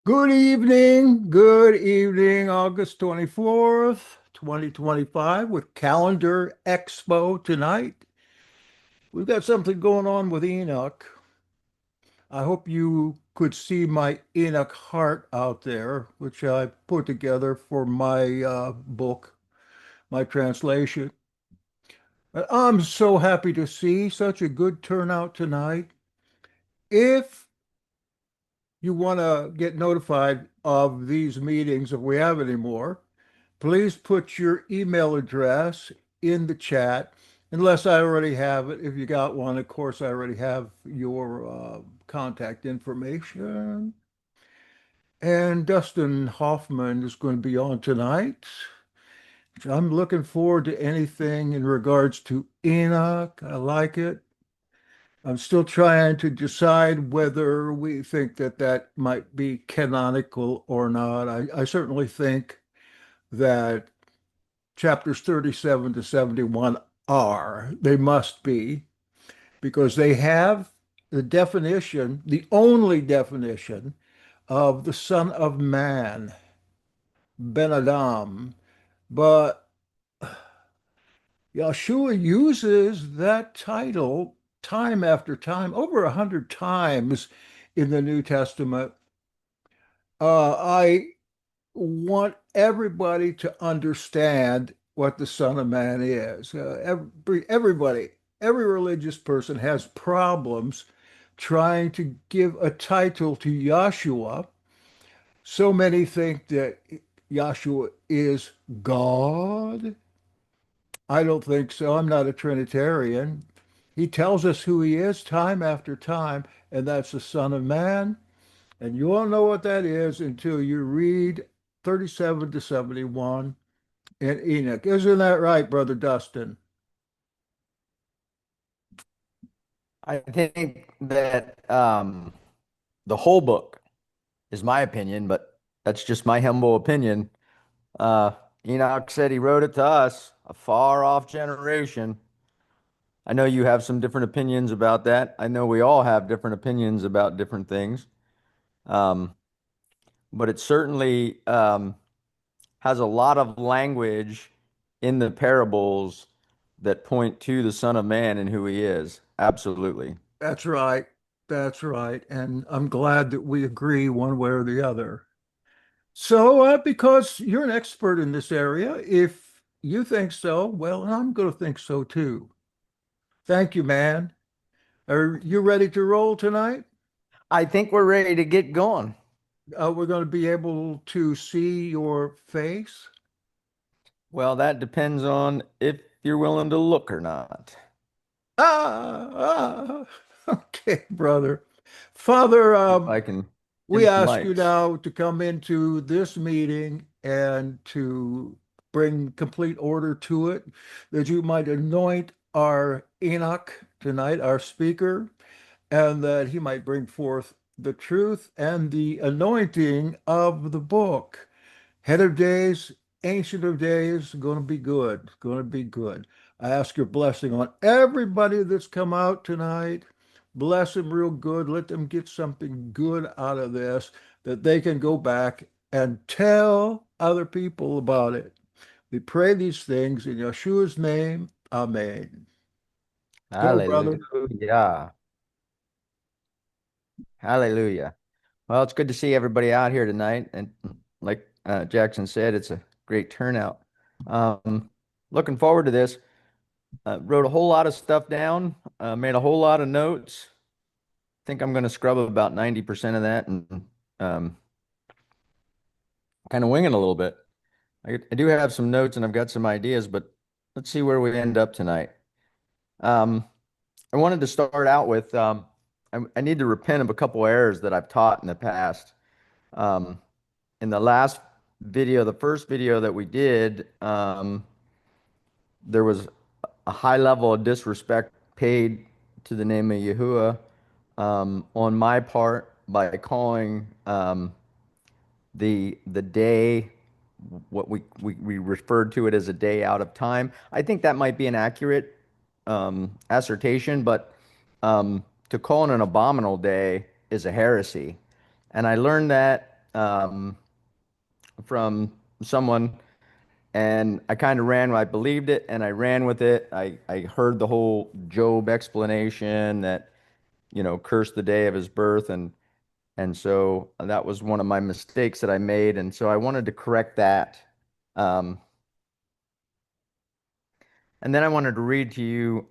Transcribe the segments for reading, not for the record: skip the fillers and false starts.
Good evening, August 24th, 2025, with calendar Expo tonight. We've got something going on with Enoch. I hope you could see my Enoch heart out there, which I put together for my book, my translation. I'm so happy to see such a good turnout tonight. If you want to get notified of these meetings, if we have any more, please put your email address in the chat, unless I already have it. If you got one, of course, I already have your contact information. And Dustin Hoffman is going to be on tonight. I'm looking forward to anything in regards to Enoch. I like it. I'm still trying to decide whether we think that that might be canonical or not. I certainly think that chapters 37 to 71 are. They must be, because they have the definition, the only definition of the Son of Man, Ben Adam. But Yeshua uses that title time after time, over 100 times in the New Testament. I want everybody to understand what the Son of Man is. Everybody, every religious person has problems trying to give a title to Yahshua. So many think that Yahshua is God. I don't think so. I'm not a Trinitarian. He tells us who he is time after time, and that's the Son of Man. And you won't know what that is until you read 37 to 71 in Enoch. Isn't that right, Brother Dustin? I think that the whole book is my opinion, but that's just my humble opinion. Uh, Enoch said he wrote it to us, a far off generation. I know you have some different opinions about that. I know we all have different opinions about different things. Um, but it certainly has a lot of language in the parables that point to the Son of Man and who he is. Absolutely. That's right. That's right. And I'm glad that we agree one way or the other. So, because you're an expert in this area, if you think so, well, I'm going to think so too. Thank you, man. Are you ready to roll tonight? I think we're ready to get going. We're going to be able to see your face. Well, that depends on if you're willing to look or not. Ah, okay, brother. Father, If I can we dim some ask you lights. now to come into this meeting and to bring complete order to it, that you might anoint our Enoch tonight, our speaker, and that he might bring forth the truth and the anointing of the book. Head of days, ancient of days, going to be good, going to be good. I ask your blessing on everybody that's come out tonight. Bless them real good. Let them get something good out of this that they can go back and tell other people about it. We pray these things in Yeshua's name. Amen. Go, brother. Hallelujah. Hallelujah. Well, it's good to see everybody out here tonight. And like Jackson said, it's a great turnout. Um, Looking forward to this. Wrote a whole lot of stuff down, made a whole lot of notes. Think I'm going to scrub about 90% of that and um, kind of wing it a little bit. I do have some notes and I've got some ideas, but let's see where we end up tonight. Um, I wanted to start out with I need to repent of a couple errors that I've taught in the past. Um, in the last video, the first video that we did, there was a high level of disrespect paid to the name of Yahuwah on my part by calling the day what we referred to it as a day out of time. I think that might be an accurate assertion, but to call it an abominable day is a heresy. And I learned that um, from someone, and I kind of ran. I believed it, and I ran with it. I heard the whole Job explanation that cursed the day of his birth, and so that was one of my mistakes that I made, and so I wanted to correct that. Um, and then I wanted to read to you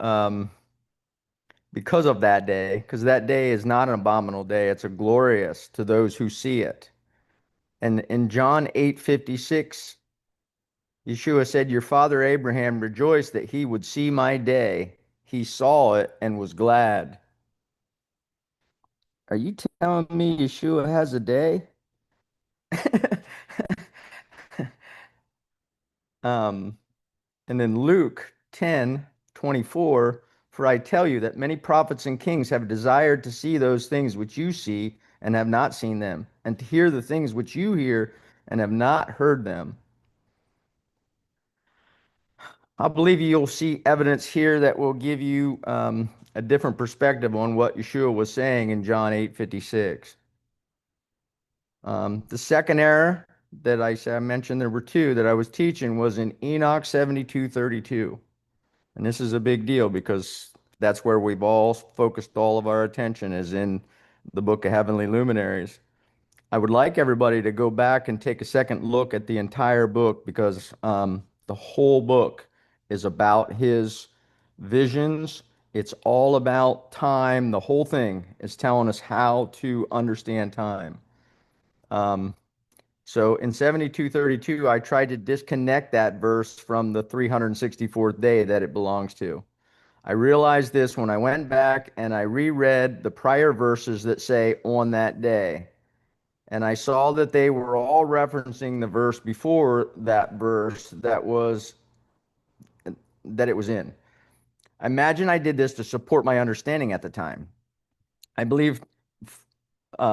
because of that day, because that day is not an abominable day; it's a glorious to those who see it. And in John 8:56, Yeshua said, "Your father Abraham rejoiced that he would see my day. He saw it and was glad." Are you telling me Yeshua has a day? Um, and then Luke 10:24, for I tell you that many prophets and kings have desired to see those things which you see and have not seen them, and to hear the things which you hear and have not heard them. I believe you'll see evidence here that will give you a different perspective on what Yeshua was saying in John 8:56. The second error that I mentioned, there were two that I was teaching, was in Enoch 72:32. And this is a big deal because that's where we've all focused all of our attention, is in the book of Heavenly Luminaries. I would like everybody to go back and take a second look at the entire book, because the whole book is about his visions. It's all about time. The whole thing is telling us how to understand time. Um, so in 72:32, I tried to disconnect that verse from the 364th day that it belongs to. I realized this when I went back and I reread the prior verses that say on that day. And I saw that they were all referencing the verse before that verse that it was in. I imagine I did this to support my understanding at the time. I believe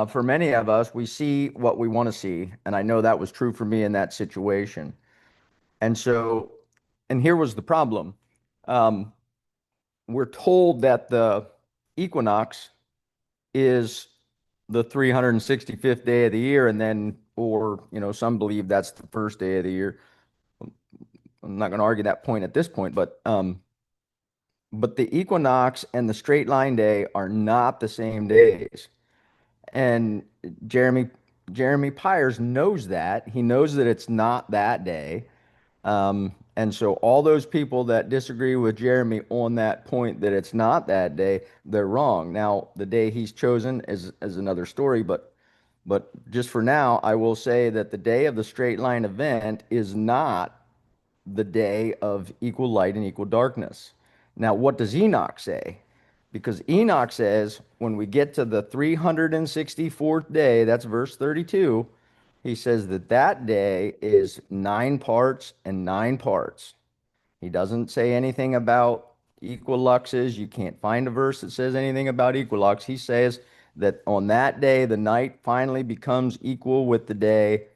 for many of us, we see what we want to see. And I know that was true for me in that situation. And so, and here was the problem. Um, we're told that the equinox is the 365th day of the year, and then, or, some believe that's the first day of the year. I'm not going to argue that point at this point, but the equinox and the straight line day are not the same days. And Jeremy Jeremy Pyers knows that. He knows that it's not that day. And so all those people that disagree with Jeremy on that point that it's not that day, they're wrong. Now, the day he's chosen is another story, but just for now, I will say that the day of the straight line event is not the day of equal light and equal darkness. Now, what does Enoch say? Because Enoch says when we get to the 364th day, that's verse 32, he says that that day is 9 parts and 9 parts. He doesn't say anything about equiluxes. You can't find a verse that says anything about equilux. He says that on that day, the night finally becomes equal with the day.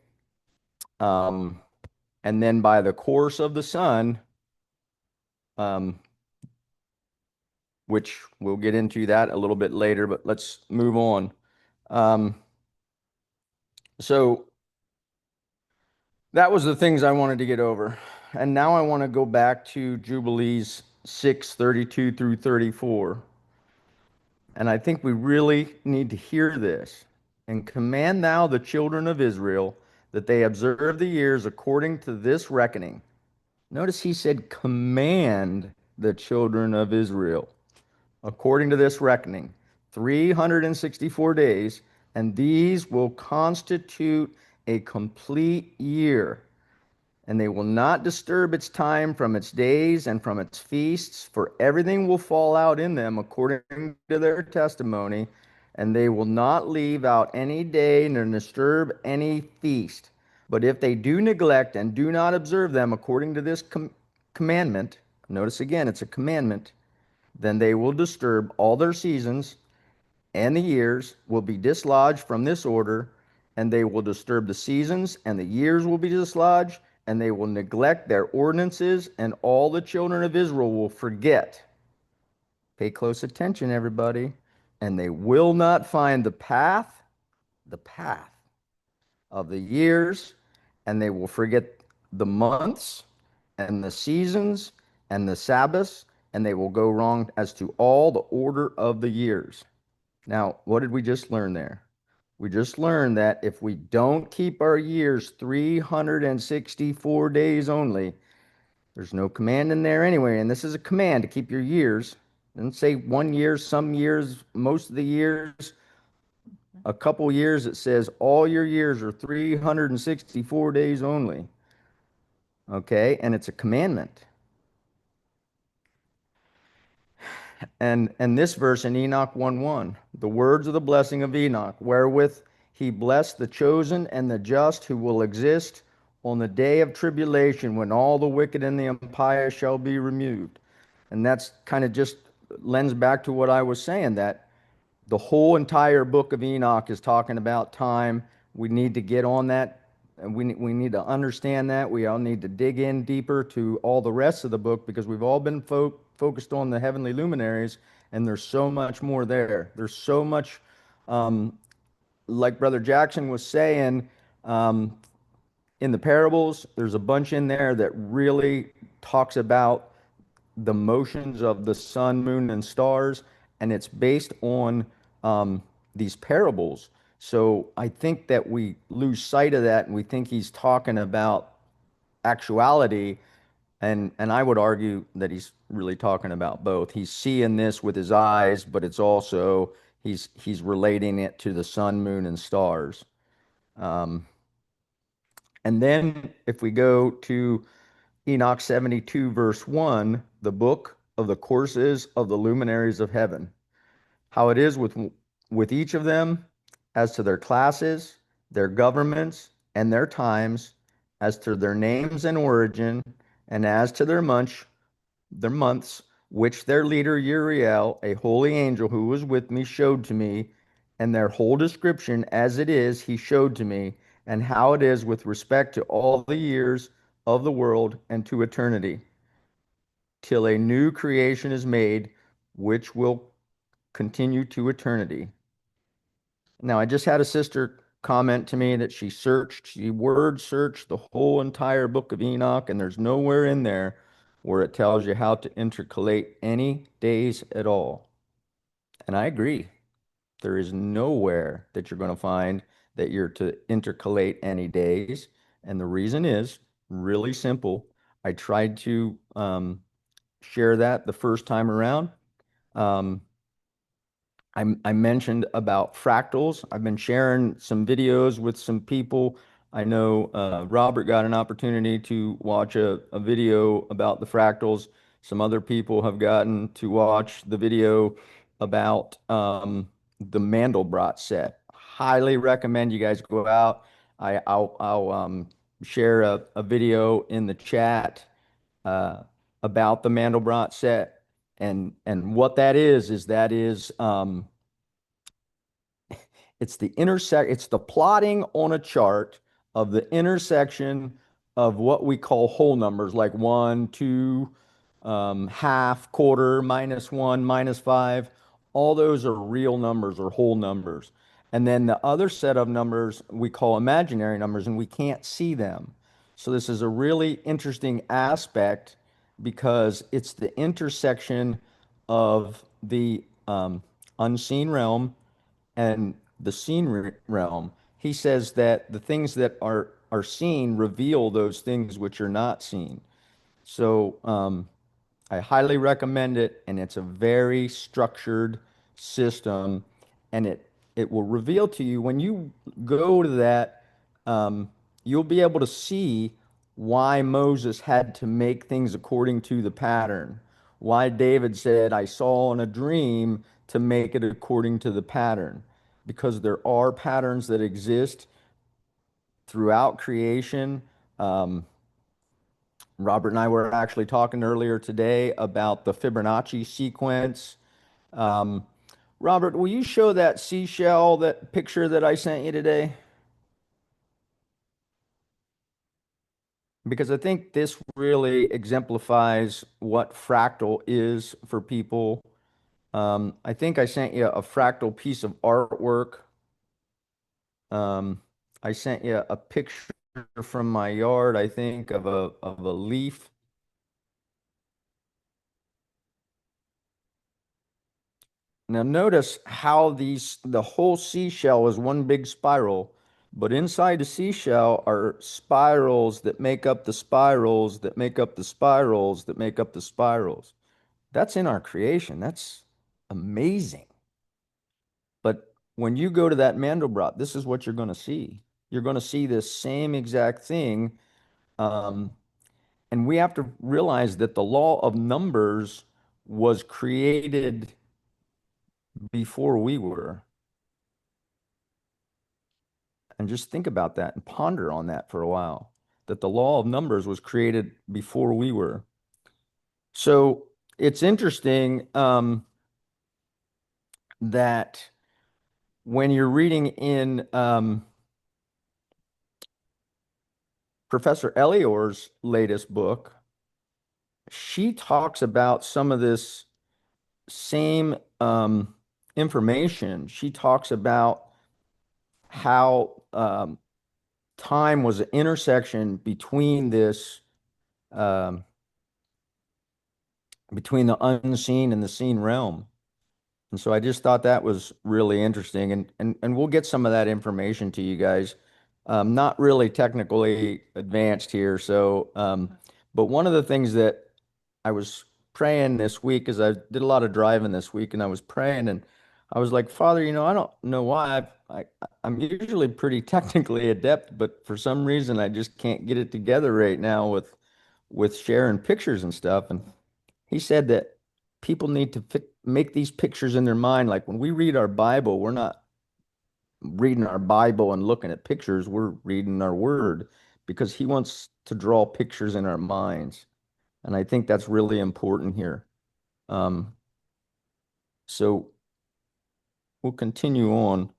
Um, and then by the course of the sun, um, which we'll get into that a little bit later, but let's move on. Um, so that was the things I wanted to get over. And now I want to go back to Jubilees 6:32 through 34. And I think we really need to hear this. And command thou the children of Israel that they observe the years according to this reckoning. Notice he said, command the children of Israel according to this reckoning, 364 days, and these will constitute a complete year. And they will not disturb its time from its days and from its feasts, for everything will fall out in them according to their testimony, and they will not leave out any day nor disturb any feast. But if they do neglect and do not observe them according to this commandment, notice again, it's a commandment, then they will disturb all their seasons, and the years will be dislodged from this order, and they will disturb the seasons, and the years will be dislodged, and they will neglect their ordinances, and all the children of Israel will forget. Pay close attention, everybody. And they will not find the path of the years, and they will forget the months and the seasons and the Sabbaths, and they will go wrong as to all the order of the years. Now, what did we just learn there? We just learned that if we don't keep our years 364 days only, there's no command in there anyway, and this is a command to keep your years. It doesn't say 1 year, some years, most of the years, a couple years. It says all your years are 364 days only. Okay, and it's a commandment. And this verse in Enoch 1:1, the words of the blessing of Enoch, wherewith he blessed the chosen and the just who will exist on the day of tribulation when all the wicked and the impious shall be removed. And that's kind of just lends back to what I was saying, that the whole entire book of Enoch is talking about time. We need to get on that. And we need to understand that. We all need to dig in deeper to all the rest of the book because we've all been focused on the heavenly luminaries, and there's so much more there. There's so much, like Brother Jackson was saying, um, in the parables, there's a bunch in there that really talks about the motions of the sun, moon, and stars, and it's based on these parables. So I think that we lose sight of that, and we think he's talking about actuality, and I would argue that he's really talking about both. He's seeing this with his eyes, but it's also he's relating it to the sun, moon, and stars. Um, and then if we go to Enoch 72, verse 1, the book of the courses of the luminaries of heaven, how it is with each of them as to their classes, their governments, and their times, as to their names and origin, and as to their months, which their leader Uriel, a holy angel who was with me, showed to me, and their whole description as it is, he showed to me, and how it is with respect to all the years of the world and to eternity, till a new creation is made, which will continue to eternity. Now, I just had a sister comment to me that she word searched the whole entire book of Enoch, and there's nowhere in there where it tells you how to intercalate any days at all. And I agree. There is nowhere that you're going to find that you're to intercalate any days. And the reason is really simple. I tried to share that the first time around. Um, I mentioned about fractals. I've been sharing some videos with some people. I know Robert got an opportunity to watch a video about the fractals. Some other people have gotten to watch the video about the Mandelbrot set. Highly recommend you guys go out. I'll share a video in the chat uh, about the Mandelbrot set, and what that is that is it's the plotting on a chart of the intersection of what we call whole numbers, like one, two, half, quarter, -1, -5. All those are real numbers or whole numbers. And then the other set of numbers we call imaginary numbers, and we can't see them. So this is a really interesting aspect because it's the intersection of the unseen realm and the seen realm. He says that the things that are seen reveal those things which are not seen. So I highly recommend it, and it's a very structured system, and it will reveal to you when you go to that, you'll be able to see why Moses had to make things according to the pattern, why David said, I saw in a dream to make it according to the pattern, because there are patterns that exist throughout creation. Um, Robert and I were actually talking earlier today about the Fibonacci sequence. Um, Robert, will you show that seashell, that picture that I sent you today? Because I think this really exemplifies what fractal is for people. I think I sent you a fractal piece of artwork. Um, I sent you a picture from my yard, I think, of a leaf. Now notice how the whole seashell is one big spiral, but inside the seashell are spirals that make up the spirals that make up the spirals that make up the spirals. That's in our creation. That's amazing. But when you go to that Mandelbrot, this is what you're going to see. You're going to see this same exact thing. Um, and we have to realize that the law of numbers was created before we were. And just think about that and ponder on that for a while. That the law of numbers was created before we were. So it's interesting that when you're reading in Professor Elior's latest book, she talks about some of this same information. She talks about how time was an intersection between this, um, between the unseen and the seen realm. And so I just thought that was really interesting. And we'll get some of that information to you guys. Not really technically advanced here. So, but one of the things that I was praying this week, is I did a lot of driving this week, and I was praying, and I was like, Father, I don't know why I'm usually pretty technically adept, but for some reason I just can't get it together right now with sharing pictures and stuff. And he said that people need to make these pictures in their mind. Like when we read our Bible, we're not reading our Bible and looking at pictures, we're reading our word, because he wants to draw pictures in our minds. And I think that's really important here. Um, so we'll continue on.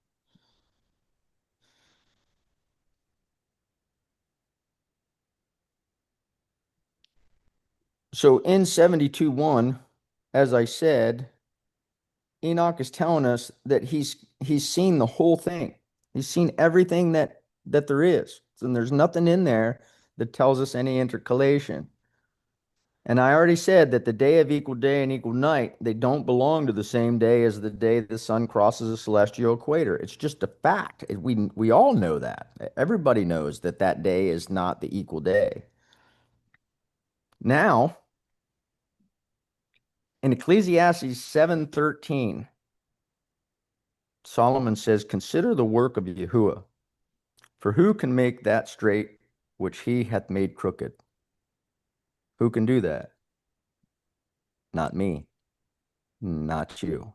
So in 72:1, as I said, Enoch is telling us that he's seen the whole thing. He's seen everything that there is. And there's nothing in there that tells us any intercalation. And I already said that the day of equal day and equal night, they don't belong to the same day as the day the sun crosses the celestial equator. It's just a fact. We all know that. Everybody knows that that day is not the equal day. Now, in Ecclesiastes 7:13, Solomon says, "Consider the work of Yahuwah, for who can make that straight which he hath made crooked?" Who can do that? Not me, not you.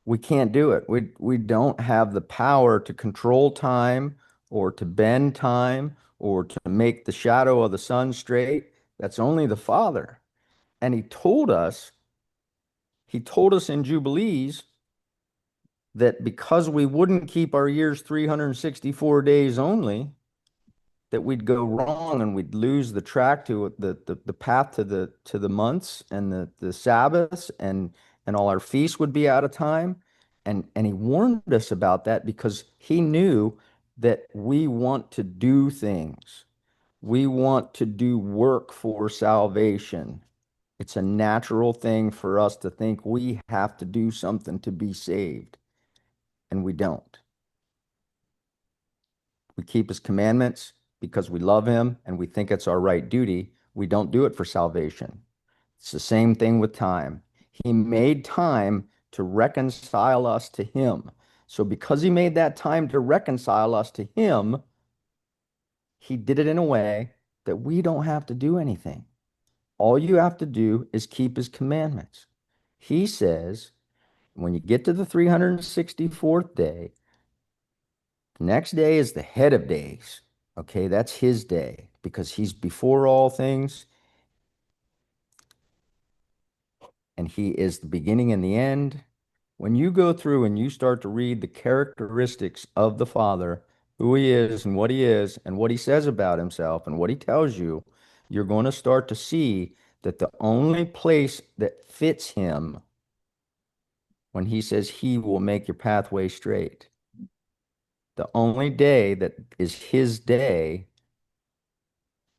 We can't do it. We don't have the power to control time or to bend time or to make the shadow of the sun straight. That's only the Father. And he told us in Jubilees that because we wouldn't keep our years 364 days only, that we'd go wrong and we'd lose the track to the path to the months and the Sabbaths, and all our feasts would be out of time. And he warned us about that because he knew that we want to do things. We want to do work for salvation. It's a natural thing for us to think we have to do something to be saved, and we don't. We keep his commandments because we love him and we think it's our right duty. We don't do it for salvation. It's the same thing with time. He made time to reconcile us to him. So because he made that time to reconcile us to him, he did it in a way that we don't have to do anything. All you have to do is keep his commandments. He says, when you get to the 364th day, the next day is the head of days. Okay, that's his day because he's before all things and he is the beginning and the end. When you go through and you start to read the characteristics of the Father, who he is and what he says about himself and what he tells you, you're going to start to see that the only place that fits him when he says he will make your pathway straight The only day that is his day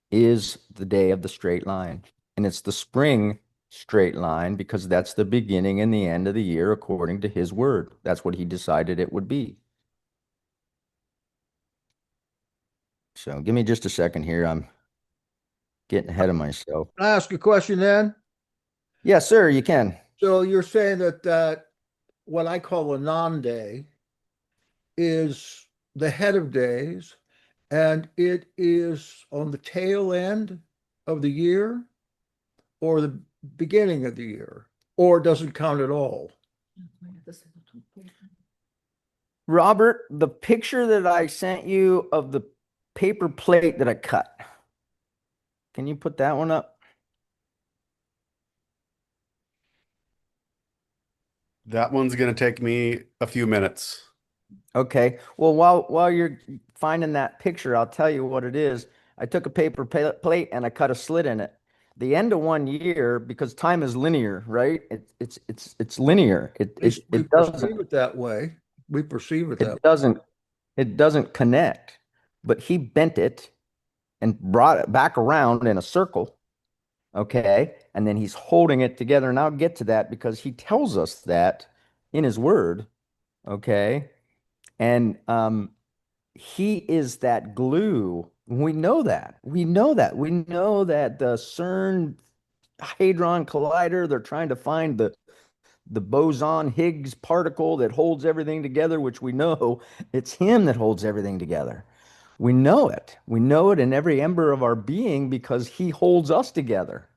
is the day of the straight line. And it's the spring straight line because that's the beginning and the end of the year according to his word. That's what he decided it would be. So give me just a second here. I'm getting ahead of myself. Can I ask a question then? Yes, sir, you can. So you're saying that what I call a non-day is the head of days, and it is on the tail end of the year or the beginning of the year, or doesn't count at all. Robert, the picture that I sent you of the paper plate that I cut, can you put that one up? That one's going to take me a few minutes. Okay. Well, while you're finding that picture, I'll tell you what it is. I took a paper plate and I cut a slit in it. The end of one year, because time is linear, right? It's linear. It We, it we it perceive doesn't it that way. We perceive it that way. it doesn't it doesn't connect. But he bent it and brought it back around in a circle. Okay. And then he's holding it together. And I'll get to that because he tells us that in his word. Okay. And he is that glue. We know that. We know that. We know that the CERN Hadron Collider, they're trying to find the boson Higgs particle that holds everything together, which we know it's him that holds everything together. We know it. We know it in every ember of our being because he holds us together.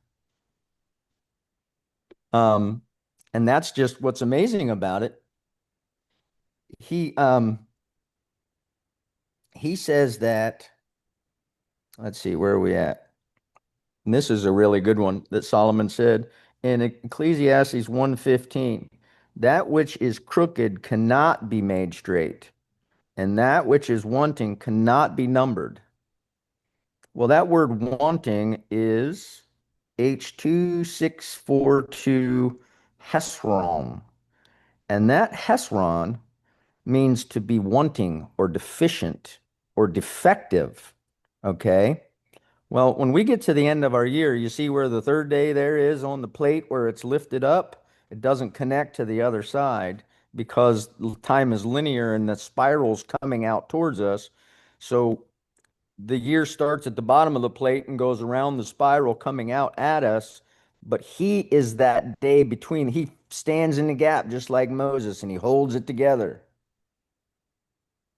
Um, and that's just what's amazing about it. He um he says that, let's see, where are we at? And this is a really good one that Solomon said in Ecclesiastes 1:15. That which is crooked cannot be made straight, and that which is wanting cannot be numbered. Well, that word wanting is H2642 hesron. And that hesron means to be wanting or deficient or defective. Okay. Well, when we get to the end of our year, you see where the third day there is on the plate where it's lifted up. It doesn't connect to the other side because time is linear and the spiral's coming out towards us. So the year starts at the bottom of the plate and goes around the spiral coming out at us. But he is that day between. He stands in the gap just like Moses and he holds it together.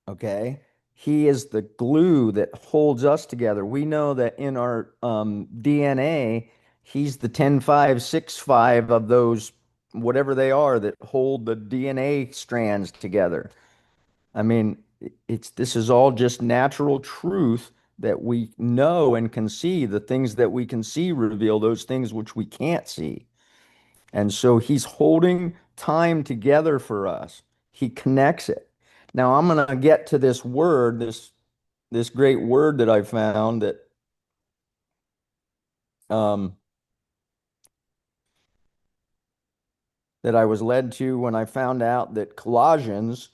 Okay. He is the glue that holds us together. We know that in our DNA, he's the 10, 5, 6, 5 of those, whatever they are, that hold the DNA strands together. I mean, this is all just natural truth that we know and can see. The things that we can see reveal those things which we can't see. And so he's holding time together for us. He connects it. Now I'm going to get to this word, this great word that I found um, that I was led to when I found out that Colossians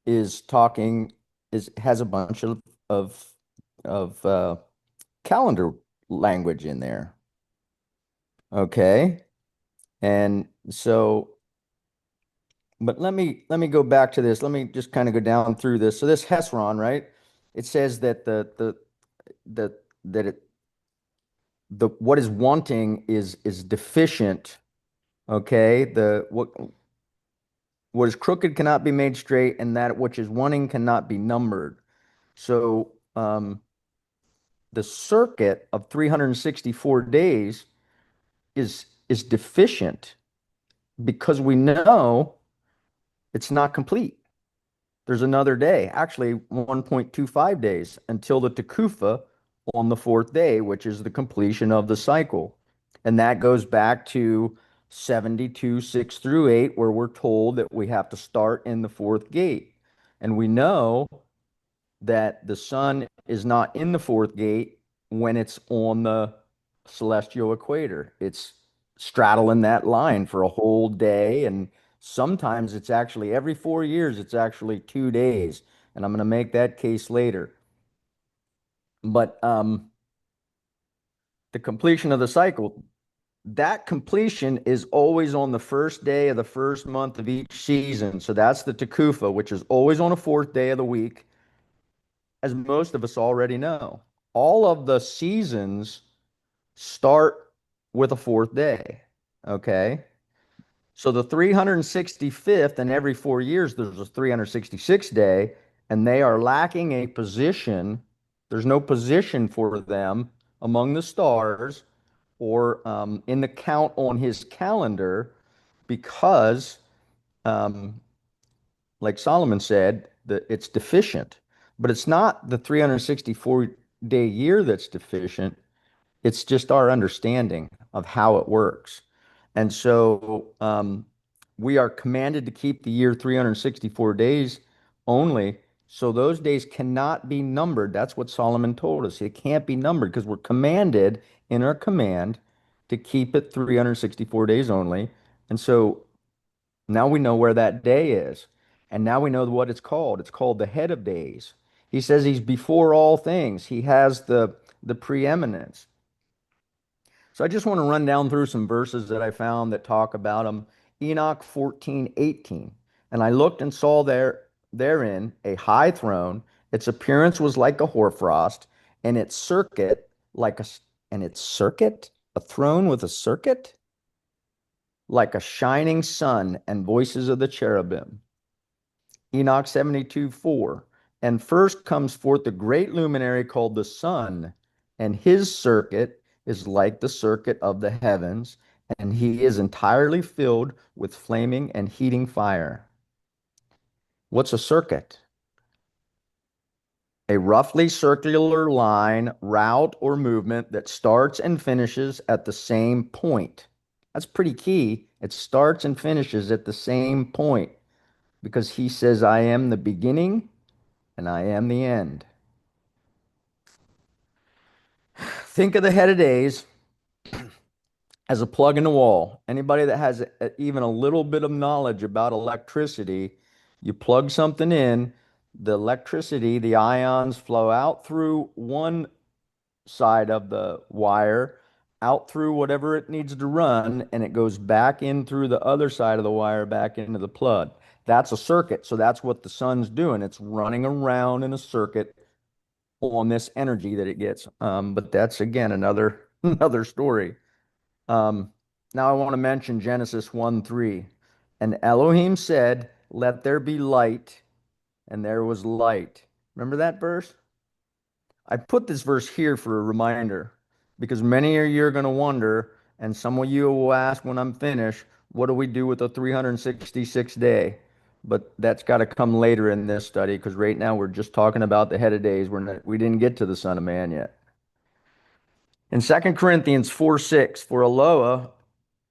is talking is has a bunch of of calendar language in there. Okay. And so, but let me go back to this. Let me just kind of go down through this. So this Hesron, right? It says that the that it the what is wanting is deficient. Okay. The what is crooked cannot be made straight, and that which is wanting cannot be numbered. So the circuit of 364 days is deficient because we know it's not complete. There's another day, actually 1.25 days until the Tekufa on the fourth day, which is the completion of the cycle. And that goes back to 72, 6 through 8, where we're told that we have to start in the fourth gate. And we know that the sun is not in the fourth gate when it's on the celestial equator. It's straddling that line for a whole day. And sometimes it's actually every 4 years, it's actually 2 days and I'm going to make that case later. But the completion of the cycle, that completion is always on the first day of the first month of each season. So that's the Tekufa, which is always on the fourth day of the week, as most of us already know. All of the seasons start with a fourth day. Okay. So the 365th, and every 4 years there's a 366th day, and they are lacking a position. There's no position for them among the stars or in the count on his calendar because, um, like Solomon said, that it's deficient. But it's not the 364-day year that's deficient. It's just our understanding of how it works. And so we are commanded to keep the year 364 days only. So those days cannot be numbered. That's what Solomon told us. It can't be numbered because we're commanded in our command to keep it 364 days only. And so now we know where that day is. And now we know what it's called. It's called the head of days. He says he's before all things. He has the preeminence. So I just want to run down through some verses that I found that talk about him. Enoch 14:18. And I looked and saw therein a high throne. Its appearance was like a hoarfrost, and its circuit like a and its circuit, a throne with a circuit, like a shining sun, and voices of the cherubim. Enoch 72:4. And first comes forth the great luminary called the sun, and his circuit is like the circuit of the heavens, and he is entirely filled with flaming and heating fire. What's a circuit? A roughly circular line, route, or movement that starts and finishes at the same point. That's pretty key. It starts and finishes at the same point because he says, I am the beginning and I am the end. Think of the head of days as a plug in the wall. Anybody that has even a little bit of knowledge about electricity, you plug something in, the electricity, the ions flow out through one side of the wire, out through whatever it needs to run, and it goes back in through the other side of the wire back into the plug. That's a circuit. So that's what the sun's doing. It's running around in a circuit on this energy that it gets. But that's again another story. Now I want to mention Genesis 1:3. And Elohim said, let there be light, and there was light. Remember that verse? I put this verse here for a reminder because many of you are going to wonder, and some of you will ask when I'm finished, what do we do with the 366th day? But that's got to come later in this study because right now we're just talking about the head of days. We didn't get to the Son of Man yet. In 2 Corinthians 4:6, for Eloah,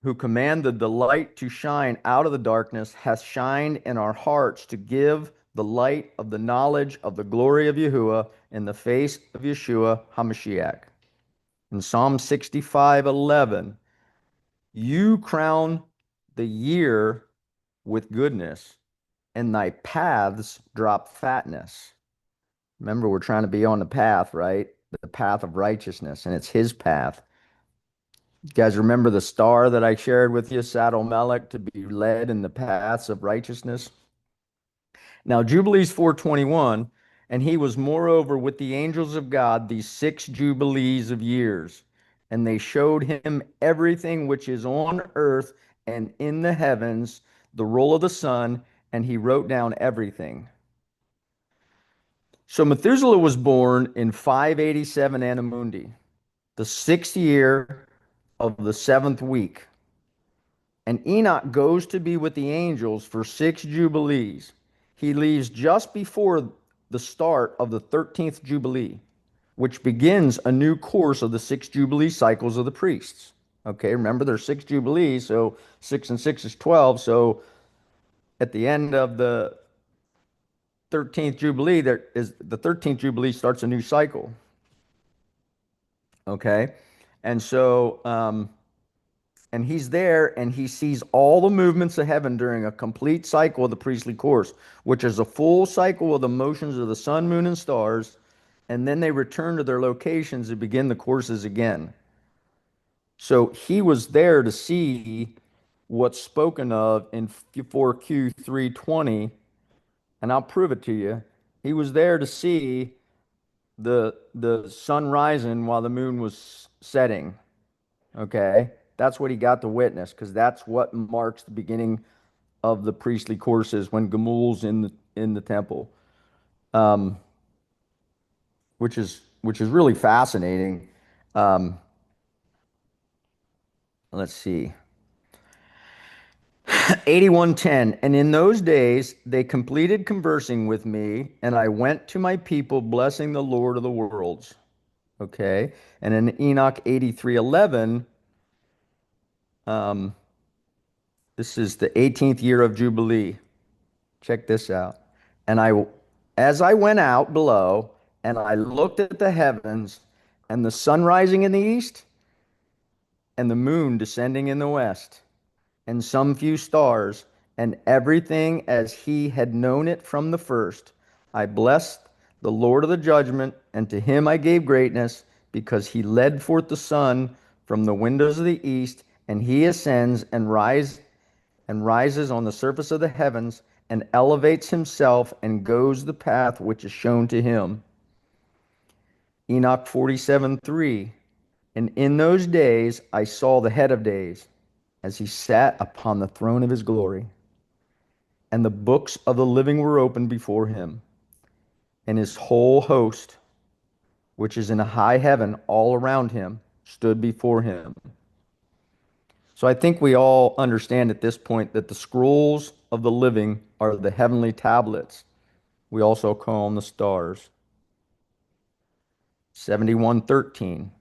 who commanded the light to shine out of the darkness, hath shined in our hearts to give the light of the knowledge of the glory of Yahuwah in the face of Yeshua HaMashiach. In Psalm 65:11, you crown the year with goodness, and thy paths drop fatness. Remember, we're trying to be on the path, right? The path of righteousness, and it's his path. You guys remember the star that I shared with you, Saddle Melech, to be led in the paths of righteousness? Now, Jubilees 4:21, and he was moreover with the angels of God these 6 jubilees of years, and they showed him everything which is on earth and in the heavens, the roll of the sun, and he wrote down everything. So Methuselah was born in 587 Annamundi, the 6th year of the 7th week. And Enoch goes to be with the angels for 6 jubilees. He leaves just before the start of the 13th jubilee, which begins a new course of the 6 jubilee cycles of the priests. Okay, remember there's 6 jubilees, so 6 and 6 is 12. So at the end of the 13th jubilee, there is the 13th jubilee starts a new cycle. Okay, and so And he's there and he sees all the movements of heaven during a complete cycle of the priestly course, which is a full cycle of the motions of the sun, moon, and stars. And then they return to their locations and begin the courses again. So he was there to see what's spoken of in 4Q 320, and I'll prove it to you. He was there to see the sun rising while the moon was setting. Okay, that's what he got to witness because that's what marks the beginning of the priestly courses when Gamul's in the temple, um, which is really fascinating. Um, let's see. 81:10. And in those days they completed conversing with me, and I went to my people, blessing the Lord of the worlds. Okay. And in Enoch 83:11, um, this is the 18th year of Jubilee. Check this out. And as I went out below, and I looked at the heavens, and the sun rising in the east, and the moon descending in the west, and some few stars, and everything as he had known it from the first. I blessed the Lord of the judgment, and to him I gave greatness, because he led forth the sun from the windows of the east, and he ascends and rises on the surface of the heavens, and elevates himself and goes the path which is shown to him. Enoch 47:3. And in those days I saw the head of days, as he sat upon the throne of his glory. And the books of the living were opened before him, and his whole host, which is in a high heaven all around him, stood before him. So I think we all understand at this point that the scrolls of the living are the heavenly tablets. We also call them the stars. 71:13.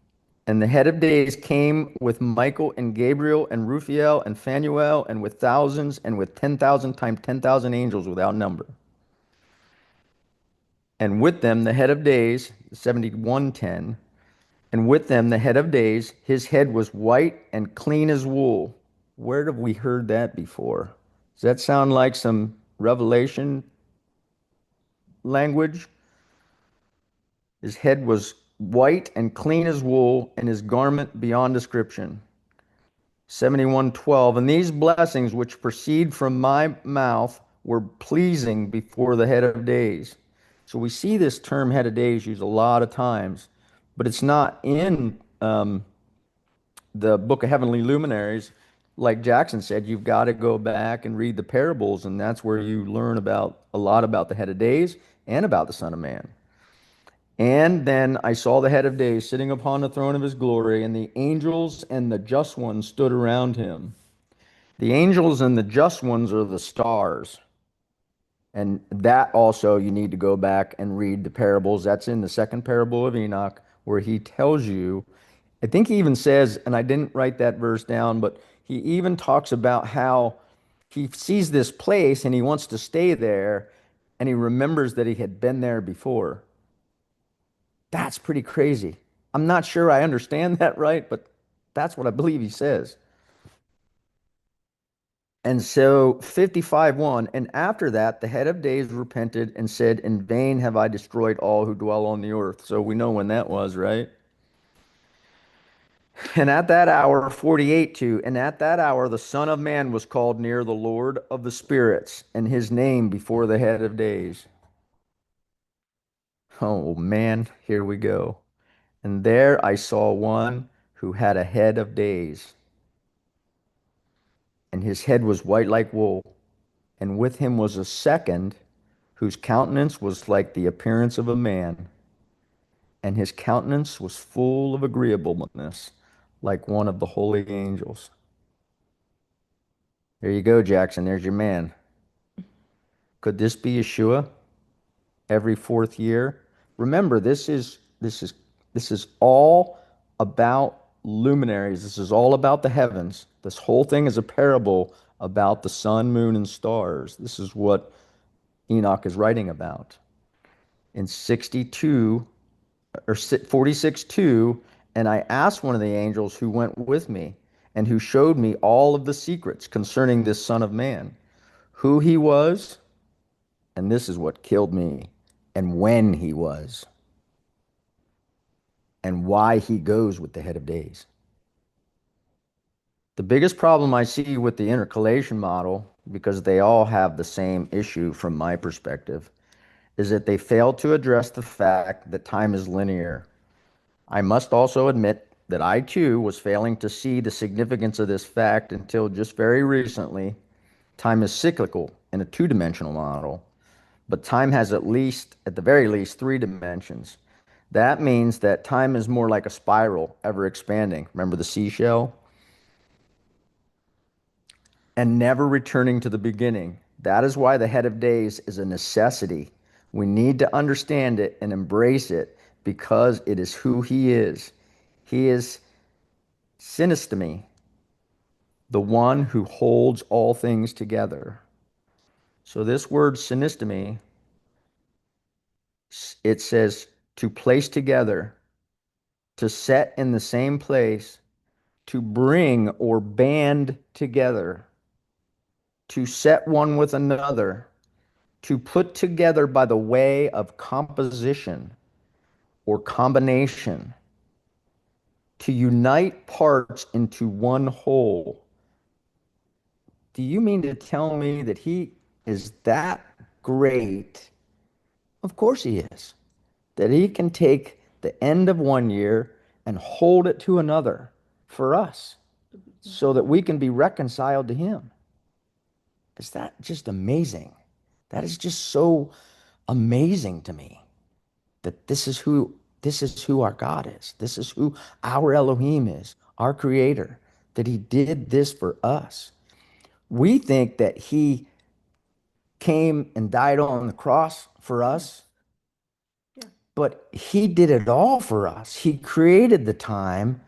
And the head of days came with Michael and Gabriel and Raphael and Phanuel and with thousands and with 10,000 times 10,000 angels without number. And with them the head of days, 71:10. And with them the head of days, his head was white and clean as wool. Where have we heard that before? Does that sound like some Revelation language? His head was white and clean as wool, and his garment beyond description. 71:12. And these blessings which proceed from my mouth were pleasing before the head of days. So we see this term head of days used a lot of times, but it's not in the book of heavenly luminaries. Like Jackson said, you've got to go back and read the parables, and that's where you learn about a lot about the head of days and about the Son of Man. And then I saw the head of days sitting upon the throne of his glory, and the angels and the just ones stood around him. The angels and the just ones are the stars. And that also you need to go back and read the parables. That's in the second parable of Enoch, where he tells you, I think he even says, and I didn't write that verse down, but he even talks about how he sees this place and he wants to stay there, and he remembers that he had been there before. That's pretty crazy. I'm not sure I understand that right, but that's what I believe he says. And so 55:1, and after that, the head of days repented and said, in vain have I destroyed all who dwell on the earth. So we know when that was, right? And at that hour, 48:2, and at that hour, the Son of Man was called near the Lord of the spirits, and his name before the head of days. Oh man, here we go. And there I saw one who had a head of days, and his head was white like wool. And with him was a second, whose countenance was like the appearance of a man, and his countenance was full of agreeableness, like one of the holy angels. There you go, Jackson. There's your man. Could this be Yeshua every fourth year? Remember, this is all about luminaries. This is all about the heavens. This whole thing is a parable about the sun, moon, and stars. This is what Enoch is writing about. In 62 or 46:2, and I asked one of the angels who went with me, and who showed me all of the secrets concerning this Son of Man, who he was, and this is what killed me, and when he was, and why he goes with the head of days. The biggest problem I see with the intercalation model, because they all have the same issue from my perspective, is that they fail to address the fact that time is linear. I must also admit that I too was failing to see the significance of this fact until just very recently. Time is cyclical in a two-dimensional model, but time has at the very least, three dimensions. That means that time is more like a spiral, ever expanding. Remember the seashell? And never returning to the beginning. That is why the head of days is a necessity. We need to understand it and embrace it because it is who he is. He is synestemy, the one who holds all things together. So this word synestemy, it says to place together, to set in the same place, to bring or band together, to set one with another, to put together by the way of composition or combination, to unite parts into one whole. Do you mean to tell me that he is that great? Of course he is. That he can take the end of one year and hold it to another for us so that we can be reconciled to him. Is that just amazing? That is just so amazing to me that this is who our God is. This is who our Elohim is, our creator, that he did this for us. We think that he came and died on the cross for us, but he did it all for us. He created the time.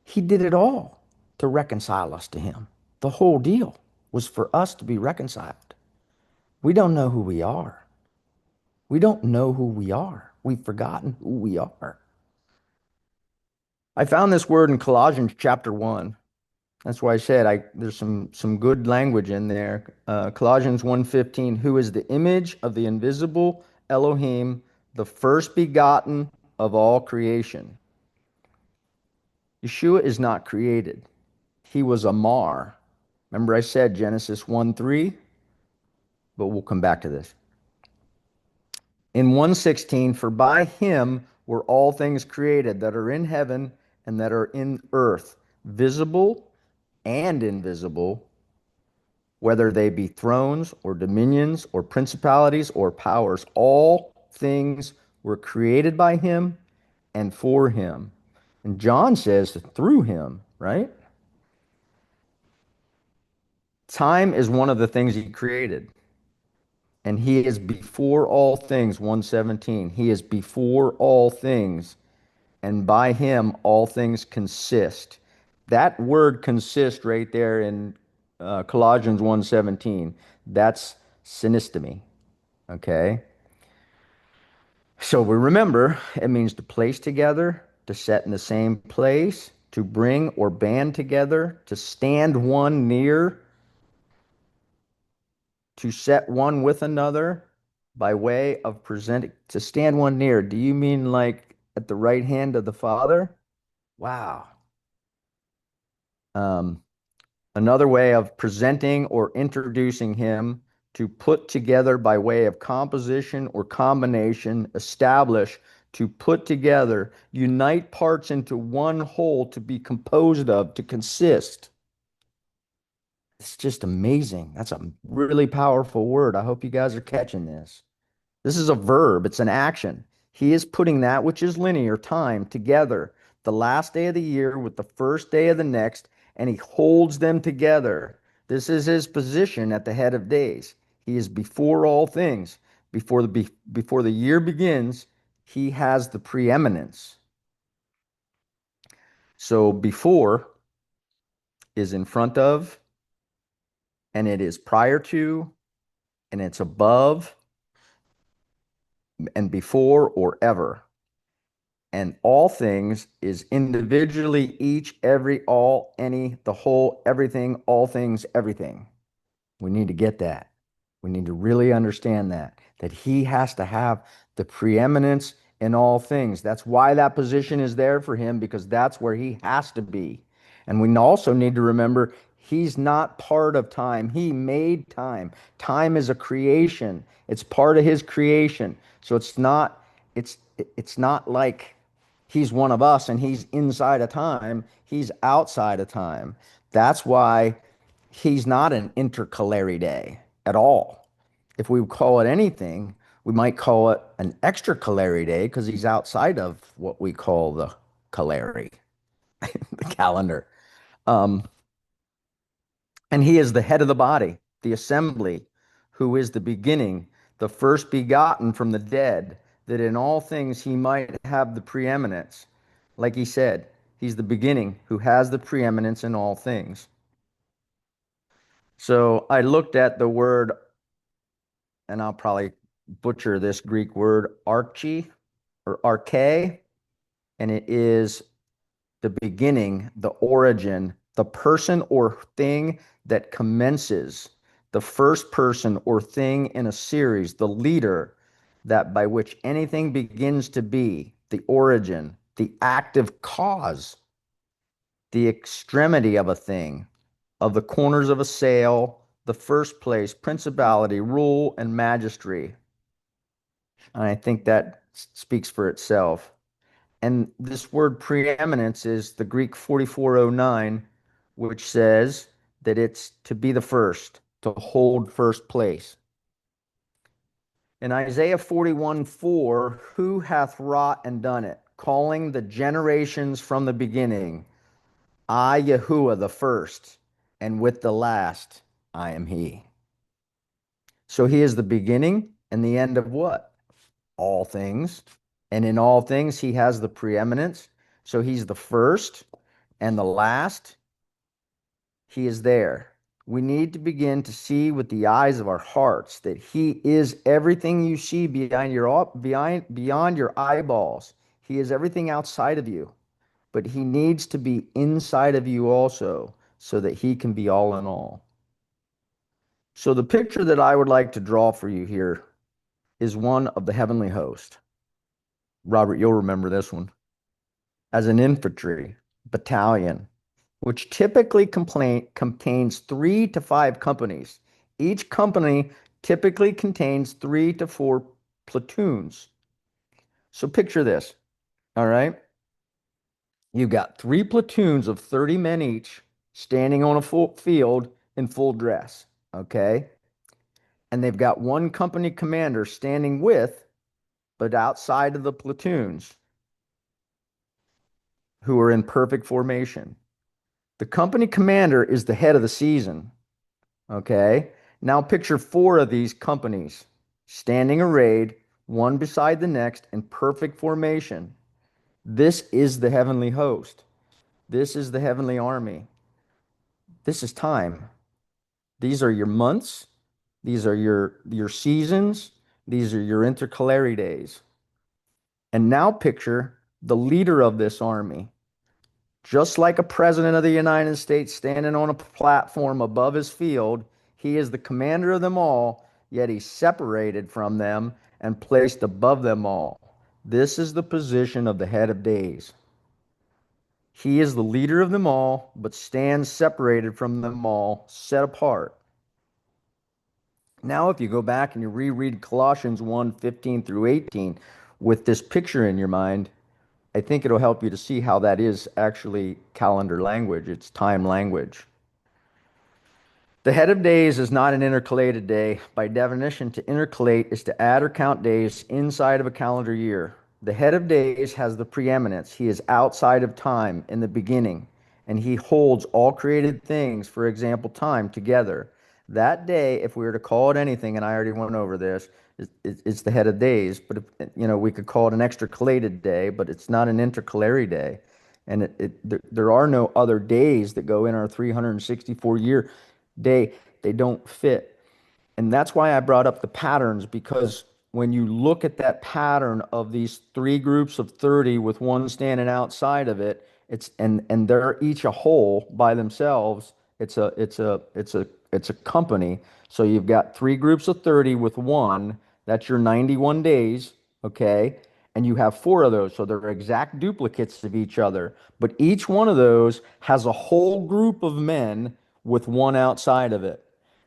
He did it all to reconcile us to him. The whole deal was for us to be reconciled. We don't know who we are. We don't know who we are. We've forgotten who we are. I found this word in Colossians chapter 1. That's why I said there's some good language in there. Colossians 1:15, who is the image of the invisible Elohim, the first begotten of all creation. Yeshua is not created. He was a mar. Remember I said Genesis 1:3, but we'll come back to this. In 1:16, for by him were all things created that are in heaven and that are in earth, visible and invisible, whether they be thrones or dominions or principalities or powers. All things were created by him and for him. And John says through him, right? Time is one of the things he created. And he is before all things, 117. He is before all things, and by him all things consist. That word consist right there in Colossians 1:17. That's synestemy. Okay? So we remember it means to place together, to set in the same place, to bring or band together, to stand one near, to set one with another by way of presenting, to stand one near. Do you mean like at the right hand of the Father? Wow. Um, Another way of presenting or introducing him, to put together by way of composition or combination, establish, to put together, unite parts into one whole, to be composed of, to consist. It's just amazing. That's a really powerful word. I hope you guys are catching this. This is a verb, it's an action. He is putting that which is linear, time, together, the last day of the year with the first day of the next, and he holds them together. This is his position at the head of days. He is before all things. Before the year begins, he has the preeminence. So before is in front of, and it is prior to, and it's above, and before or ever. And all things is individually each, every, all, any, the whole, everything, all things, everything. We need to get that. We need to really understand that he has to have the preeminence in all things. That's why that position is there for him, because that's where he has to be. And we also need to remember he's not part of time. He made time. Time is a creation. It's part of his creation. So it's not like he's one of us and he's inside of time. He's outside of time. That's why he's not an intercalary day at all. If we call it anything, we might call it an extracalary day because he's outside of what we call the calary, the calendar. Um, and he is the head of the body, the assembly, who is the beginning, the first begotten from the dead, that in all things he might have the preeminence. Like he said, he's the beginning who has the preeminence in all things. So I looked at the word, and I'll probably butcher this Greek word, arche or arche, and it is the beginning, the origin, the person or thing that commences, the first person or thing in a series, the leader that by which anything begins to be, the origin, the active cause, the extremity of a thing, of the corners of a sail, the first place, principality, rule, and magistry. And I think that speaks for itself. And this word preeminence is the Greek 4409, which says that it's to be the first, to hold first place. In Isaiah 41:4, who hath wrought and done it, calling the generations from the beginning? I, Yahuwah, the first, and with the last, I am he. So he is the beginning and the end of what? All things. And in all things, he has the preeminence. So he's the first and the last. He is there. We need to begin to see with the eyes of our hearts that he is everything you see beyond your eyeballs. He is everything outside of you, but he needs to be inside of you also so that he can be all in all. So the picture that I would like to draw for you here is one of the heavenly host. Robert, you'll remember this one. As an infantry battalion, which typically contains 3 to 5 companies. Each company typically contains 3 to 4 platoons. So picture this, all right? You've got 3 platoons of 30 men each standing on a full field in full dress, okay? And they've got one company commander standing with, but outside of the platoons, who are in perfect formation. The company commander is the head of the season. Okay. Now picture 4 of these companies standing arrayed, one beside the next in perfect formation. This is the heavenly host. This is the heavenly army. This is time. These are your months. These are your seasons. These are your intercalary days. And now picture the leader of this army. Just like a president of the United States standing on a platform above his field, he is the commander of them all, yet he's separated from them and placed above them all. This is the position of the head of days. He is the leader of them all, but stands separated from them all, set apart. Now, if you go back and you reread Colossians 1:15 through 18 with this picture in your mind, I think it'll help you to see how that is actually calendar language. It's time language. The head of days is not an intercalated day. By definition, to intercalate is to add or count days inside of a calendar year. The head of days has the preeminence. He is outside of time in the beginning, and he holds all created things, for example, time, together. That day, if we were to call it anything, and I already went over this, it's the head of days, but if, we could call it an extracalated day, but it's not an intercalary day. And there are no other days that go in our 364 year day. They don't fit. And that's why I brought up the patterns, because when you look at that pattern of these three groups of 30 with one standing outside of it, and they're each a whole by themselves. It's a company. So you've got three groups of 30 with one. That's your 91 days, okay? And you have four of those, so they're exact duplicates of each other. But each one of those has a whole group of men with one outside of it.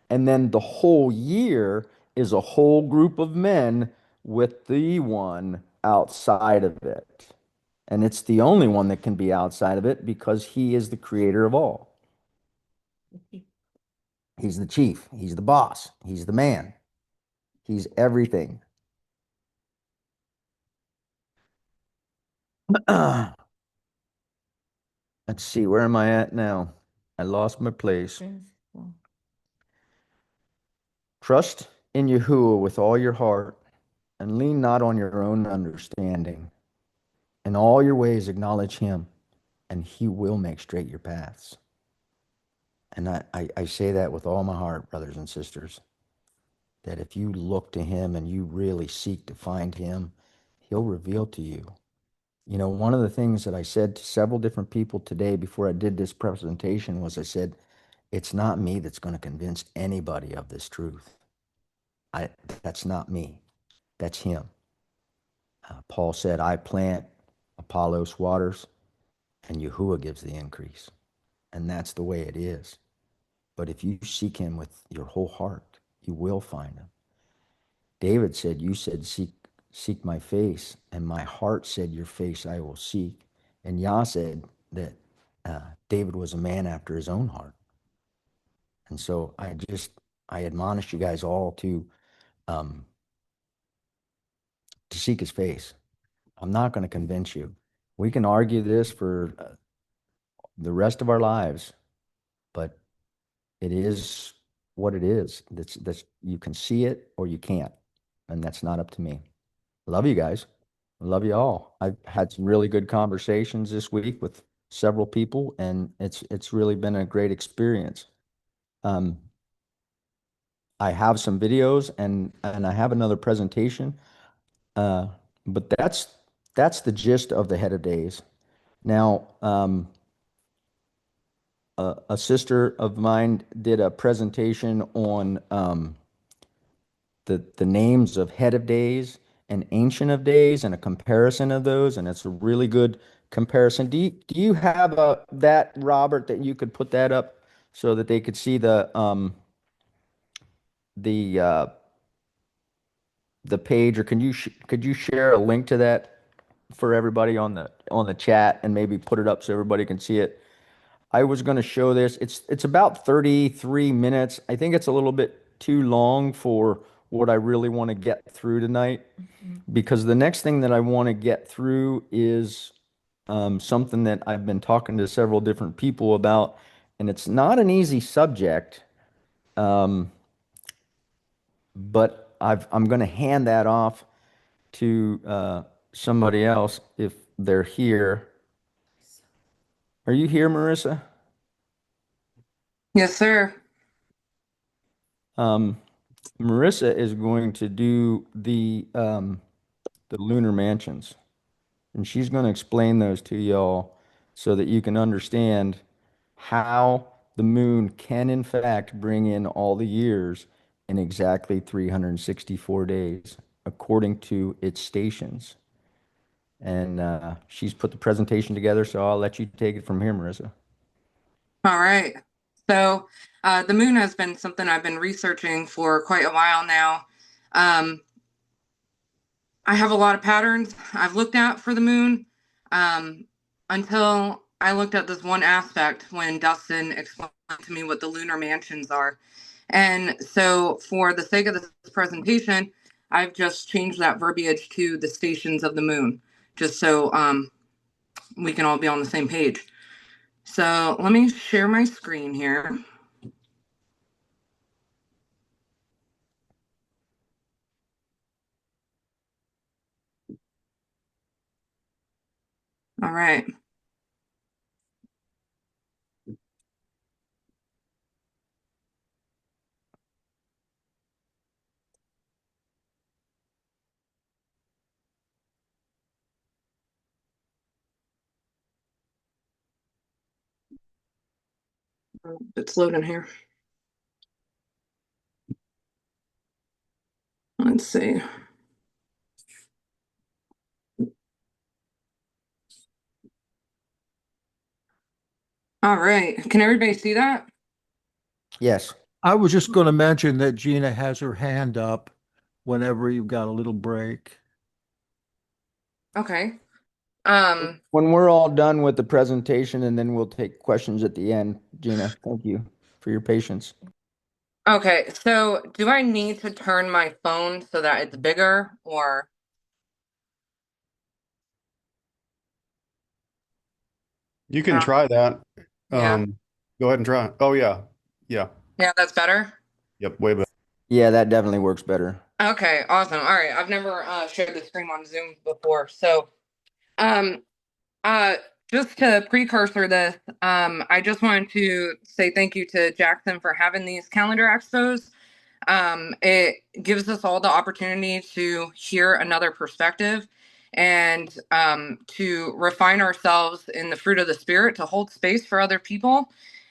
And then the whole year is a whole group of men with the one outside of it. And it's the only one that can be outside of it because he is the creator of all. He's the chief. He's the boss. He's the man. He's everything. Let's see, where am I at now? I lost my place. Trust in Yahuwah with all your heart and lean not on your own understanding. In all your ways acknowledge him, and he will make straight your paths. And I say that with all my heart, brothers and sisters, that if you look to him and you really seek to find him, he'll reveal to you. You know, one of the things that I said to several different people today before I did this presentation was I said, it's not me that's going to convince anybody of this truth. That's not me. That's him. Paul said, I plant, Apollos waters, and Yahuwah gives the increase. And that's the way it is. But if you seek him with your whole heart, you will find him. David said, you said, seek my face, and my heart said, your face I will seek. And Yah said that David was a man after his own heart. And so I admonish you guys all to seek his face. I'm not going to convince you. We can argue this for the rest of our lives, but it is what it is. That's you can see it or you can't, and that's not up to me. Love you guys. Love you all. I've had some really good conversations this week with several people, and it's really been a great experience. Um, I have some videos and I have another presentation, uh, but that's the gist of the head of days. Now, a sister of mine did a presentation on the names of head of days and ancient of days and a comparison of those, and it's a really good comparison. Do you have that, Robert, that you could put that up so that they could see the uh, the page, or could you share a link to that for everybody on the chat and maybe put it up so everybody can see it? I was going to show this. It's about 33 minutes. I think it's a little bit too long for what I really want to get through tonight, because the next thing that I want to get through is something that I've been talking to several different people about, and it's not an easy subject, but I'm going to hand that off to somebody else if they're here. Are you here, Marissa? Yes, sir. Marissa is going to do the lunar mansions, and she's going to explain those to y'all so that you can understand how the moon can in fact bring in all the years in exactly 364 days according to its stations. And she's put the presentation together, so I'll let you take it from here, Marissa. All right. So the moon has been something I've been researching for quite a while now. Um, I have a lot of patterns I've looked at for the moon until I looked at this one aspect when Dustin explained to me what the lunar mansions are. And so, for the sake of this presentation, I've just changed that verbiage to the stations of the moon, just so we can all be on the same page. So, let me share my screen here. All right. It's loading here. Let's see. All right. Can everybody see that? Yes. I was just going to mention that Gina has her hand up whenever you've got a little break. Okay. When we're all done with the presentation, and then we'll take questions at the end. Gina, thank you for your patience. Okay. So do I need to turn my phone so that it's bigger or? You can try that. Yeah. Go ahead and try. Oh yeah. Yeah. Yeah, that's better. Yep, way better. Yeah, that definitely works better. Okay, awesome. All right. I've never shared the screen on Zoom before. So um uh just to precursor this, I just wanted to say thank you to Jackson for having these calendar expos. It gives us all the opportunity to hear another perspective and to refine ourselves in the fruit of the spirit, to hold space for other people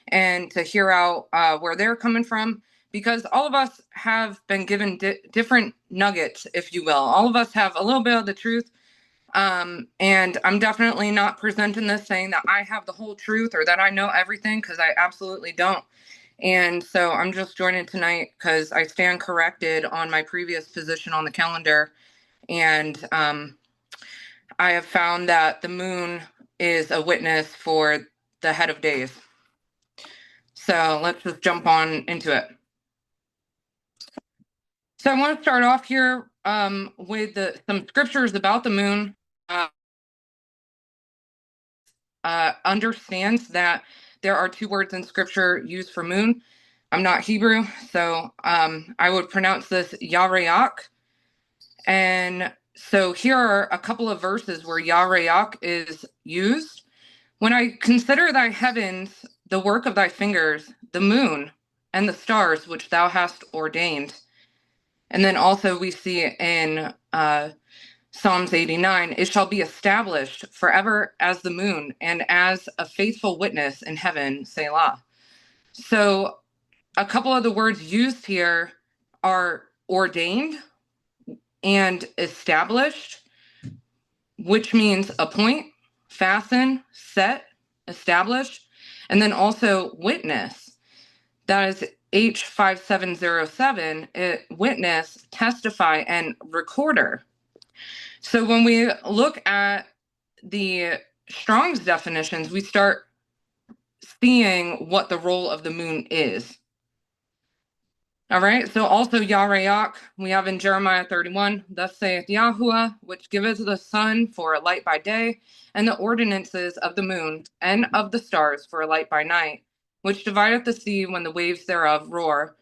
and to hear out where they're coming from, because all of us have been given different nuggets, if you will. All of us have a little bit of the truth. And I'm definitely not presenting this saying that I have the whole truth or that I know everything, because I absolutely don't. And so I'm just joining tonight because I stand corrected on my previous position on the calendar. And I have found that the moon is a witness for the head of days. So let's just jump on into it. So I want to start off here with some scriptures about the moon. Understands that there are two words in scripture used for moon. I'm not Hebrew, so I would pronounce this Yareyak. And so here are a couple of verses where Yareyak is used. When I consider thy heavens, the work of thy fingers, the moon and the stars which thou hast ordained. And then also we see in Psalms 89, it shall be established forever as the moon and as a faithful witness in heaven, Selah. So a couple of the words used here are ordained and established, which means appoint, fasten, set, establish, and then also witness. That is H5707, witness, testify, and recorder. So when we look at the Strong's definitions, we start seeing what the role of the moon is. All right, so also Yareyak, we have in Jeremiah 31, thus saith Yahuwah, which giveth the sun for a light by day, and the ordinances of the moon and of the stars for a light by night, which divideth the sea when the waves thereof roar,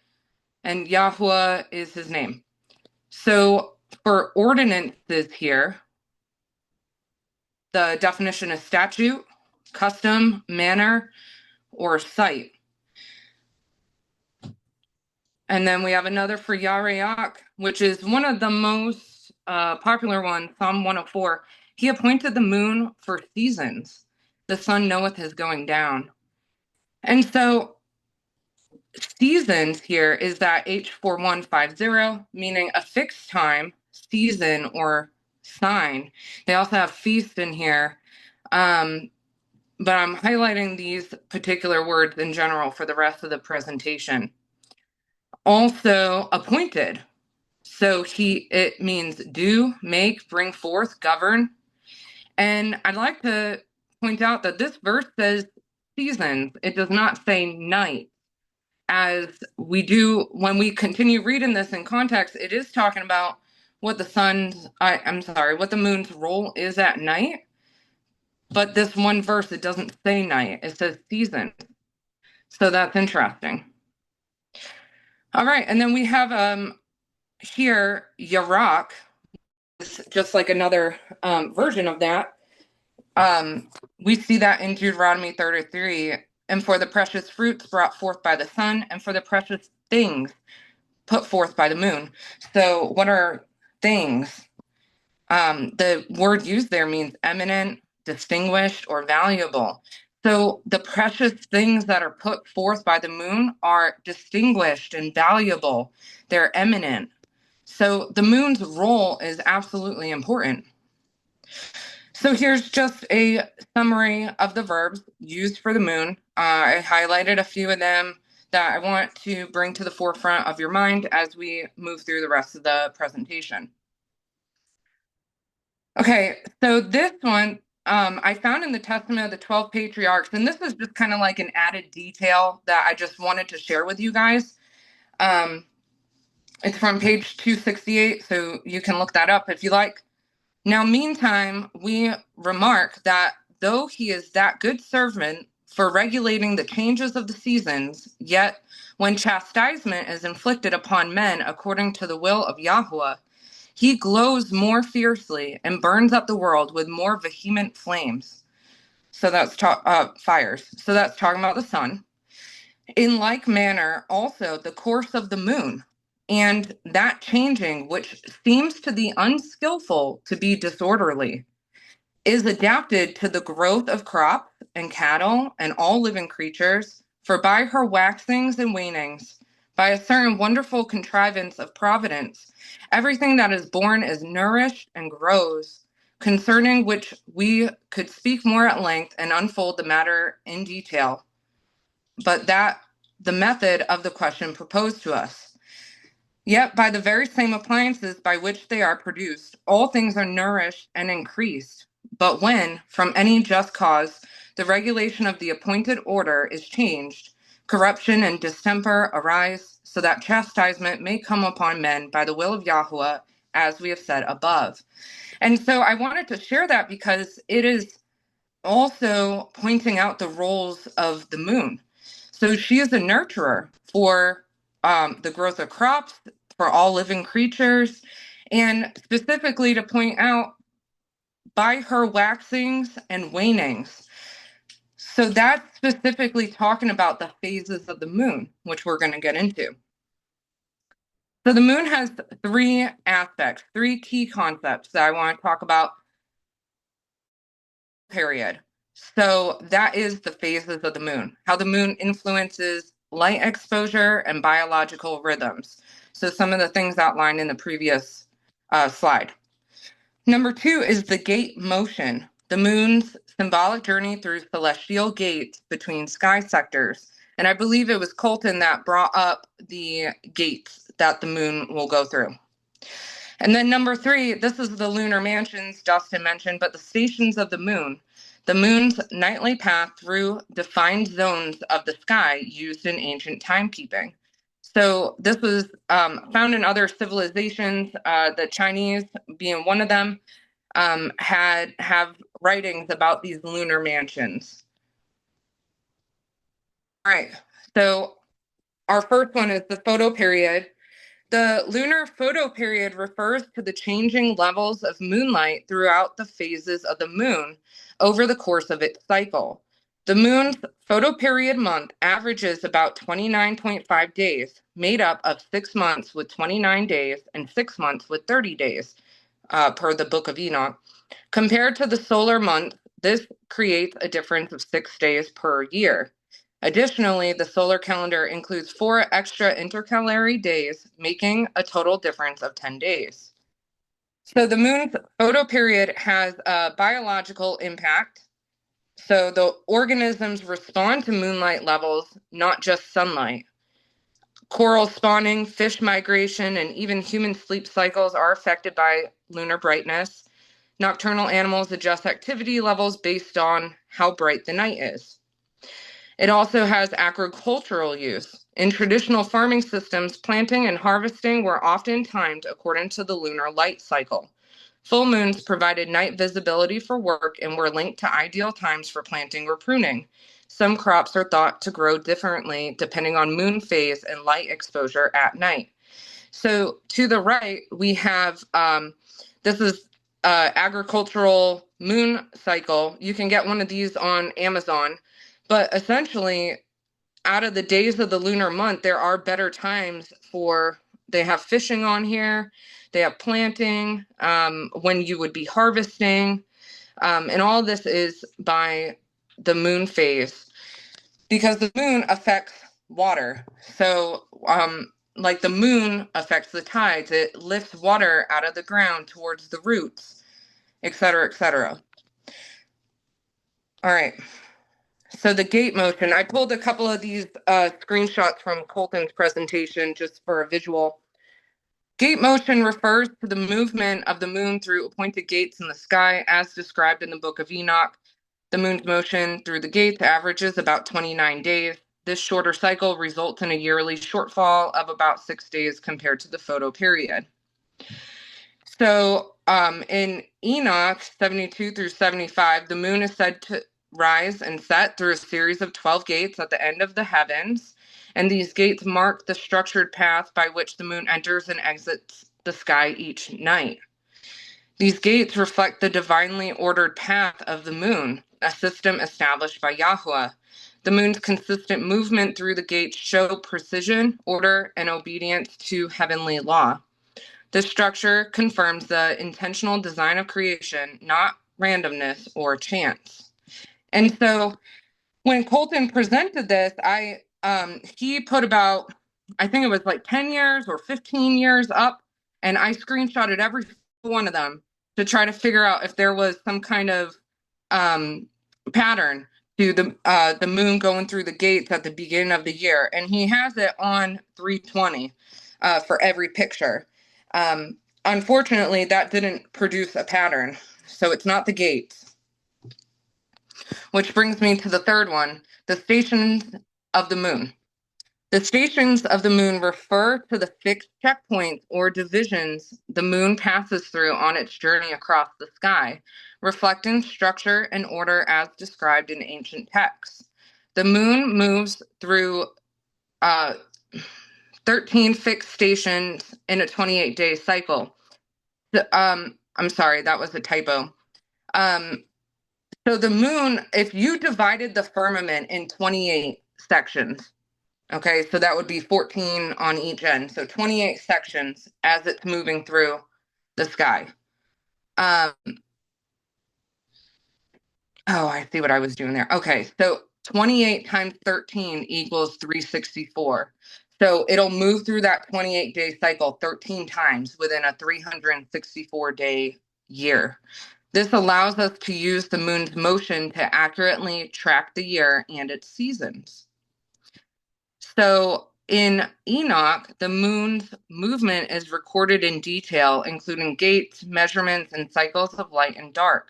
and Yahuwah is his name. So for ordinances here, the definition is statute, custom, manner, or site. And then we have another for Yareyak, which is one of the most popular ones, Psalm 104. He appointed the moon for seasons. The sun knoweth his going down. And so seasons here is that H4150, meaning a fixed time, season, or sign. They also have feast in here. But I'm highlighting these particular words in general for the rest of the presentation. Also appointed. So it means do, make, bring forth, govern. And I'd like to point out that this verse says seasons. It does not say night. As we do when we continue reading this in context, it is talking about what what the moon's role is at night. But this one verse, it doesn't say night. It says season. So that's interesting. All right, and then we have here Yarak, just like another version of that. We see that in Deuteronomy 33, and for the precious fruits brought forth by the sun, and for the precious things put forth by the moon. So what are things? The word used there means eminent, distinguished, or valuable. So the precious things that are put forth by the moon are distinguished and valuable. They're eminent. So the moon's role is absolutely important. So here's just a summary of the verbs used for the moon. I highlighted a few of them that I want to bring to the forefront of your mind as we move through the rest of the presentation. Okay, so this one I found in the Testament of the 12 Patriarchs, and this is just kind of like an added detail that I just wanted to share with you guys. It's from page 268, so you can look that up if you like. Now, meantime, we remark that though he is that good servant for regulating the changes of the seasons, yet when chastisement is inflicted upon men according to the will of Yahuwah, he glows more fiercely and burns up the world with more vehement flames. So that's fires. So that's talking about the sun. In like manner, also the course of the moon, and that changing, which seems to the unskillful to be disorderly, is adapted to the growth of crops and cattle and all living creatures, for by her waxings and wanings, by a certain wonderful contrivance of providence, everything that is born is nourished and grows, concerning which we could speak more at length and unfold the matter in detail, but that the method of the question proposed to us. Yet by the very same appliances by which they are produced, all things are nourished and increased. But when, from any just cause, the regulation of the appointed order is changed, corruption and distemper arise, so that chastisement may come upon men by the will of Yahuwah, as we have said above. And so I wanted to share that because it is also pointing out the roles of the moon. So she is a nurturer for the growth of crops, for all living creatures, and specifically to point out by her waxings and wanings. So that's specifically talking about the phases of the moon, which we're going to get into. So the moon has three aspects, three key concepts that I want to talk about. Period. So that is the phases of the moon, how the moon influences light exposure and biological rhythms. So some of the things outlined in the previous slide. Number two is the gate motion, the moon's symbolic journey through celestial gates between sky sectors. And I believe it was Colton that brought up the gates that the moon will go through. And then number three, this is the lunar mansions Dustin mentioned, but the stations of the moon. The moon's nightly path through defined zones of the sky used in ancient timekeeping. So this was found in other civilizations. The Chinese, being one of them, have writings about these lunar mansions. All right, so our first one is the photo period. The lunar photoperiod refers to the changing levels of moonlight throughout the phases of the moon over the course of its cycle. The moon's photoperiod month averages about 29.5 days, made up of 6 months with 29 days and 6 months with 30 days, per the Book of Enoch. Compared to the solar month, this creates a difference of 6 days per year. Additionally, the solar calendar includes 4 extra intercalary days, making a total difference of 10 days. So the moon's photoperiod has a biological impact. So the organisms respond to moonlight levels, not just sunlight. Coral spawning, fish migration, and even human sleep cycles are affected by lunar brightness. Nocturnal animals adjust activity levels based on how bright the night is. It also has agricultural use. In traditional farming systems, planting and harvesting were often timed according to the lunar light cycle. Full moons provided night visibility for work and were linked to ideal times for planting or pruning. Some crops are thought to grow differently depending on moon phase and light exposure at night. So to the right, we have, this is agricultural moon cycle. You can get one of these on Amazon. But essentially, out of the days of the lunar month, there are better times for, they have fishing on here, they have planting, when you would be harvesting, and all this is by the moon phase, because the moon affects water. So, like the moon affects the tides, it lifts water out of the ground towards the roots, etc., etc. All right. So the gate motion, I pulled a couple of these screenshots from Colton's presentation just for a visual. Gate motion refers to the movement of the moon through appointed gates in the sky, as described in the Book of Enoch. The moon's motion through the gates averages about 29 days. This shorter cycle results in a yearly shortfall of about 6 days compared to the photo period. So in Enoch 72 through 75, the moon is said to rise and set through a series of 12 gates at the end of the heavens. And these gates mark the structured path by which the moon enters and exits the sky each night. These gates reflect the divinely ordered path of the moon, a system established by Yahweh. The moon's consistent movement through the gates show precision, order, and obedience to heavenly law. This structure confirms the intentional design of creation, not randomness or chance. And so when Colton presented this, he put about, I think it was like 10 years or 15 years up, and I screenshotted every one of them to try to figure out if there was some kind of pattern to the moon going through the gates at the beginning of the year. And he has it on 320 for every picture. Unfortunately, that didn't produce a pattern, so it's not the gates. Which brings me to the third one, the stations of the moon. The stations of the moon refer to the fixed checkpoints or divisions the moon passes through on its journey across the sky, reflecting structure and order as described in ancient texts. The moon moves through 13 fixed stations in a 28-day cycle. I'm sorry, that was a typo. So the moon, if you divided the firmament in 28 sections, okay, so that would be 14 on each end. So 28 sections as it's moving through the sky. Oh, I see what I was doing there. Okay, so 28 times 13 equals 364. So it'll move through that 28-day cycle 13 times within a 364-day year. This allows us to use the moon's motion to accurately track the year and its seasons. So in Enoch, the moon's movement is recorded in detail, including gates, measurements, and cycles of light and dark.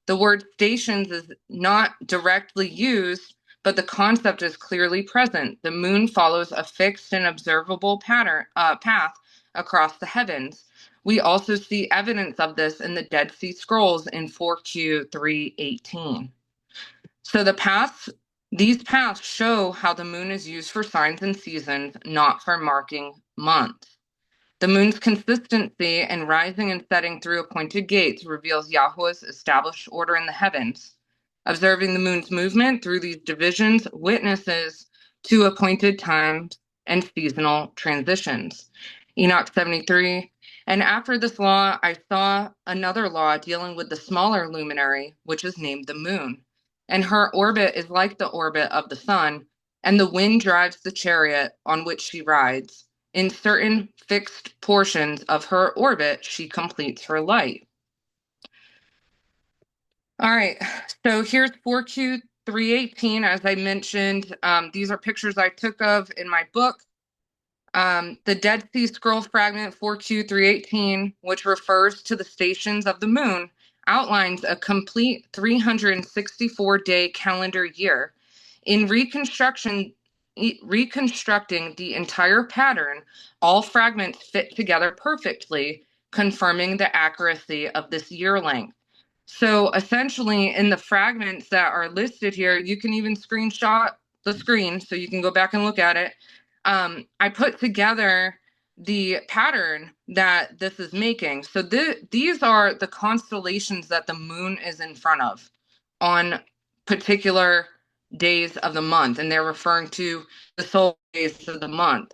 The word stations is not directly used, but the concept is clearly present. The moon follows a fixed and observable path across the heavens. We also see evidence of this in the Dead Sea Scrolls in 4Q 3:18. So these paths show how the moon is used for signs and seasons, not for marking months. The moon's consistency and rising and setting through appointed gates reveals Yahweh's established order in the heavens. Observing the moon's movement through these divisions witnesses to appointed times and seasonal transitions. Enoch 73. And after this law, I saw another law dealing with the smaller luminary, which is named the moon. And her orbit is like the orbit of the sun, and the wind drives the chariot on which she rides. In certain fixed portions of her orbit, she completes her light. All right, so here's 4Q 3:18. As I mentioned, these are pictures I took of in my book. The Dead Sea Scroll fragment 4Q 3:18, which refers to the stations of the moon, outlines a complete 364-day calendar year. In reconstructing the entire pattern, all fragments fit together perfectly, confirming the accuracy of this year length. So essentially, in the fragments that are listed here, you can even screenshot the screen so you can go back and look at it. I put together the pattern that this is making. So these are the constellations that the moon is in front of on particular days of the month, and they're referring to the solar days of the month.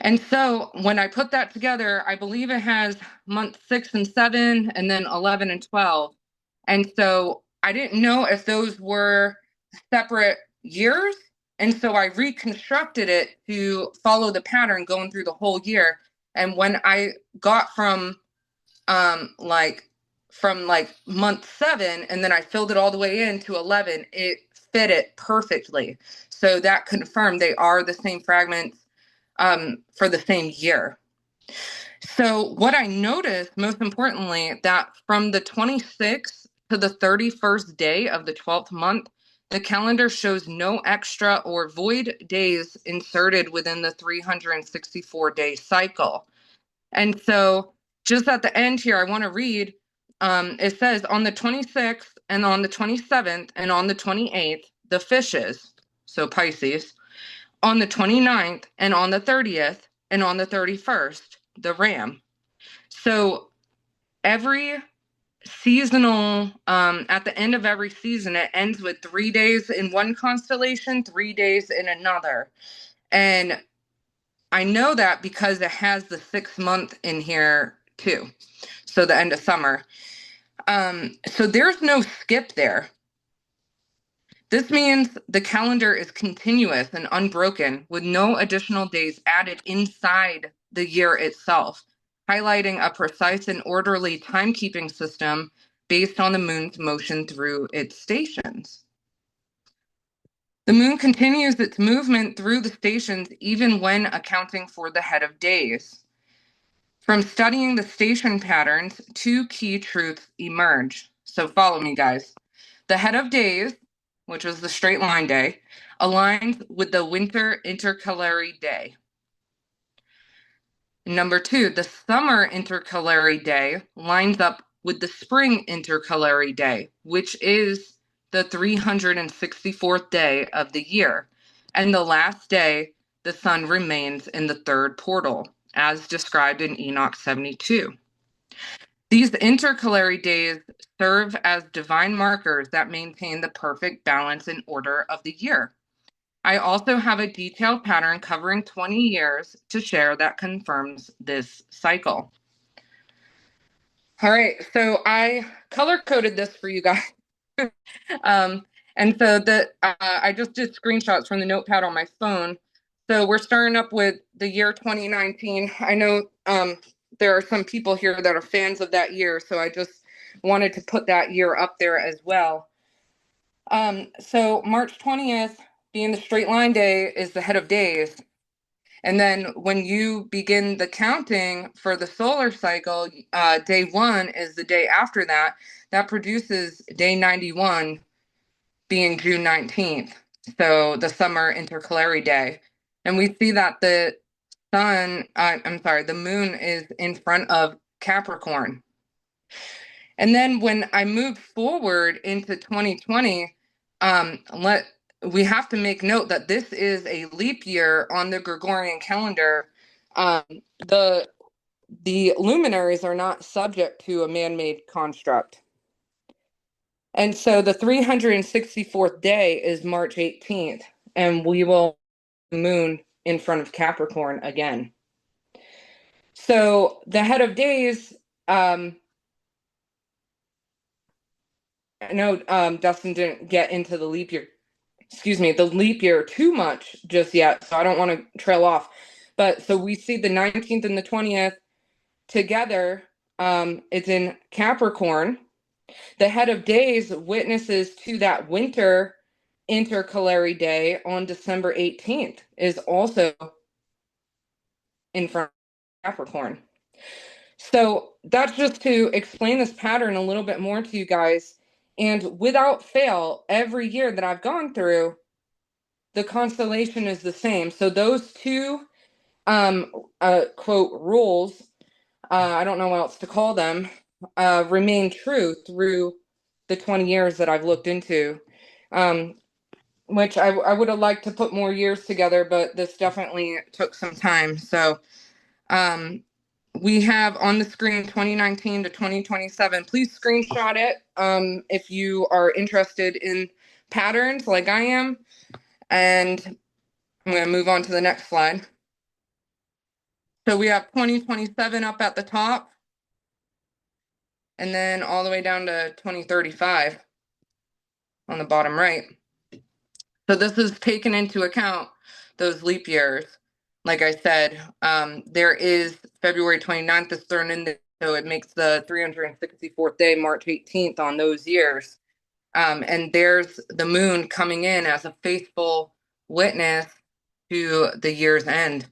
And so when I put that together, I believe it has month 6 and 7, and then 11 and 12. And so I didn't know if those were separate years. And so I reconstructed it to follow the pattern going through the whole year. And when I got from like month 7, and then I filled it all the way into 11, it fit it perfectly. So that confirmed they are the same fragments for the same year. So what I noticed, most importantly, that from the 26th to the 31st day of the 12th month, the calendar shows no extra or void days inserted within the 364-day cycle. And so just at the end here, I want to read, it says on the 26th and on the 27th and on the 28th, the fishes, so Pisces, on the 29th and on the 30th and on the 31st, the ram. So every seasonal, at the end of every season, it ends with 3 days in one constellation, 3 days in another. And I know that because it has the 6th month in here too. So the end of summer. So there's no skip there. This means the calendar is continuous and unbroken with no additional days added inside the year itself, highlighting a precise and orderly timekeeping system based on the moon's motion through its stations. The moon continues its movement through the stations even when accounting for the head of days. From studying the station patterns, 2 key truths emerge. So follow me, guys. The head of days, which is the straight line day, aligns with the winter intercalary day. Number 2, the summer intercalary day lines up with the spring intercalary day, which is the 364th day of the year. And the last day, the sun remains in the 3rd portal, as described in Enoch 72. These intercalary days serve as divine markers that maintain the perfect balance and order of the year. I also have a detailed pattern covering 20 years to share that confirms this cycle. All right, so I color-coded this for you guys. And so I just did screenshots from the notepad on my phone. So we're starting up with the year 2019. I know there are some people here that are fans of that year, so I just wanted to put that year up there as well. So March 20th, being the straight line day, is the head of days. And then when you begin the counting for the solar cycle, day 1 is the day after that. That produces day 91 being June 19th. So the summer intercalary day. And we see that the moon is in front of Capricorn. And then when I move forward into 2020, we have to make note that this is a leap year on the Gregorian calendar. The luminaries are not subject to a man-made construct. And so the 364th day is March 18th, and we will moon in front of Capricorn again. So the head of days, I know Dustin didn't get into the leap year too much just yet, so I don't want to trail off. But so we see the 19th and the 20th together. It's in Capricorn. The head of days witnesses to that winter intercalary day on December 18th is also in front of Capricorn. So that's just to explain this pattern a little bit more to you guys. And without fail, every year that I've gone through, the constellation is the same. So those 2 quote rules, I don't know what else to call them, remain true through the 20 years that I've looked into, which I would have liked to put more years together, but this definitely took some time. So we have on the screen 2019 to 2027. Please screenshot it if you are interested in patterns like I am. And I'm going to move on to the next slide. So we have 2027 up at the top, and then all the way down to 2035 on the bottom right. So this is taken into account those leap years. Like I said, there is February 29th is thrown in there, so it makes the 364th day, March 18th on those years. And there's the moon coming in as a faithful witness to the year's end.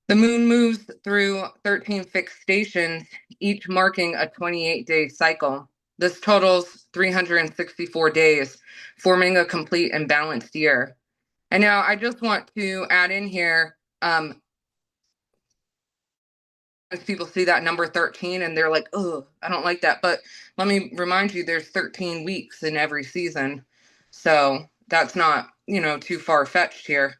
The moon moves through 13 fixed stations, each marking a 28-day cycle. This totals 364 days, forming a complete and balanced year. And now I just want to add in here, as people see that number 13 and they're like, oh, I don't like that. But let me remind you, there's 13 weeks in every season. So that's not, too far-fetched here.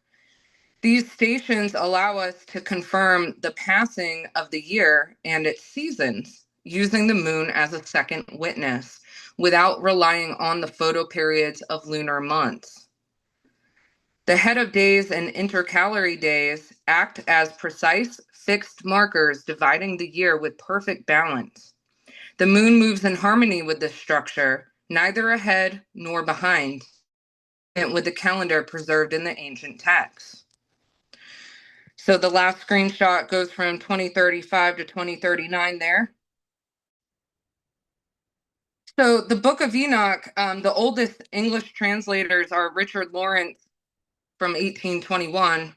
These stations allow us to confirm the passing of the year and its seasons using the moon as a second witness without relying on the photoperiods of lunar months. The head of days and intercalary days act as precise, fixed markers dividing the year with perfect balance. The moon moves in harmony with this structure, neither ahead nor behind, with the calendar preserved in the ancient texts. So the last screenshot goes from 2035 to 2039 there. So the Book of Enoch, the oldest English translators are Richard Lawrence from 1821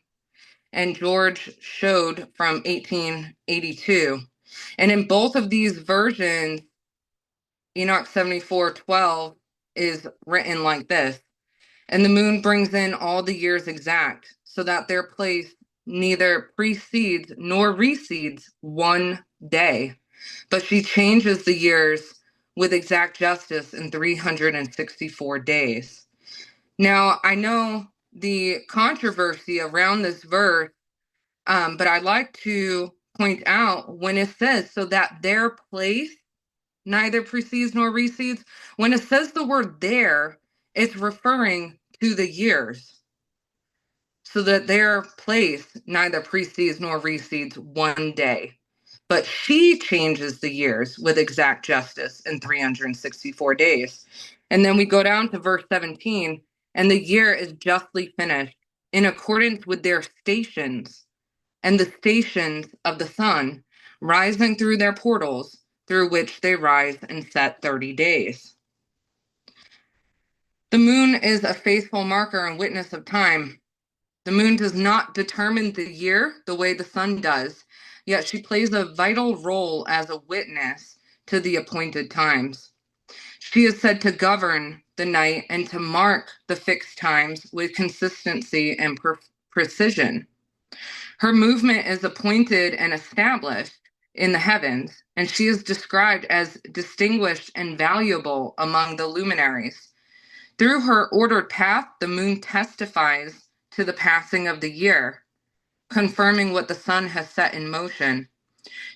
and George Shode from 1882. And in both of these versions, Enoch 74:12 is written like this. And the moon brings in all the years exact, so that their place neither precedes nor recedes one day, but she changes the years with exact justice in 364 days. Now, I know the controversy around this verse, but I'd like to point out when it says, so that their place neither precedes nor recedes, when it says the word there, it's referring to the years, so that their place neither precedes nor recedes one day. But she changes the years with exact justice in 364 days. And then we go down to verse 17, and the year is justly finished in accordance with their stations and the stations of the sun, rising through their portals, through which they rise and set 30 days. The moon is a faithful marker and witness of time. The moon does not determine the year the way the sun does, yet she plays a vital role as a witness to the appointed times. She is said to govern the night and to mark the fixed times with consistency and precision. Her movement is appointed and established in the heavens, and she is described as distinguished and valuable among the luminaries. Through her ordered path, the moon testifies to the passing of the year, confirming what the sun has set in motion.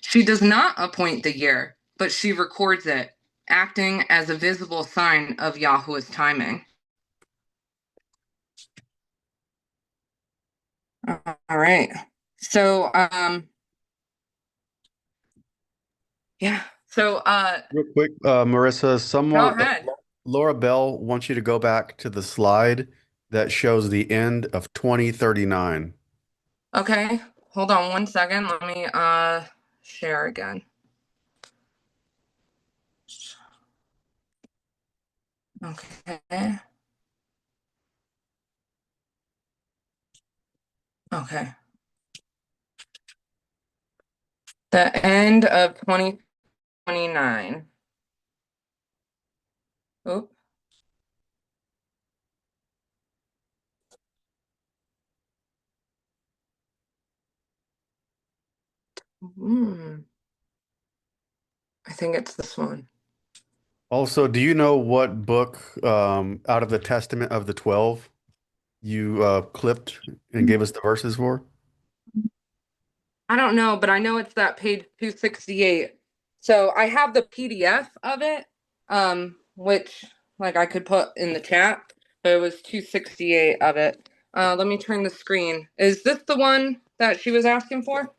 She does not appoint the year, but she records it, acting as a visible sign of Yahweh's timing. All right. So, yeah. So, Real quick, Marissa, go ahead. Laura Bell wants you to go back to the slide that shows the end of 2039. Okay. Hold on one second. Let me share again. Okay. Okay. The end of 2029. Oop. I think it's this one. Also, do you know what book out of the Testament of the 12 you clipped and gave us the verses for? I don't know, but I know it's that page 268. So I have the PDF of it, which like I could put in the chat, but it was 268 of it. Let me turn the screen. Is this the one that she was asking for?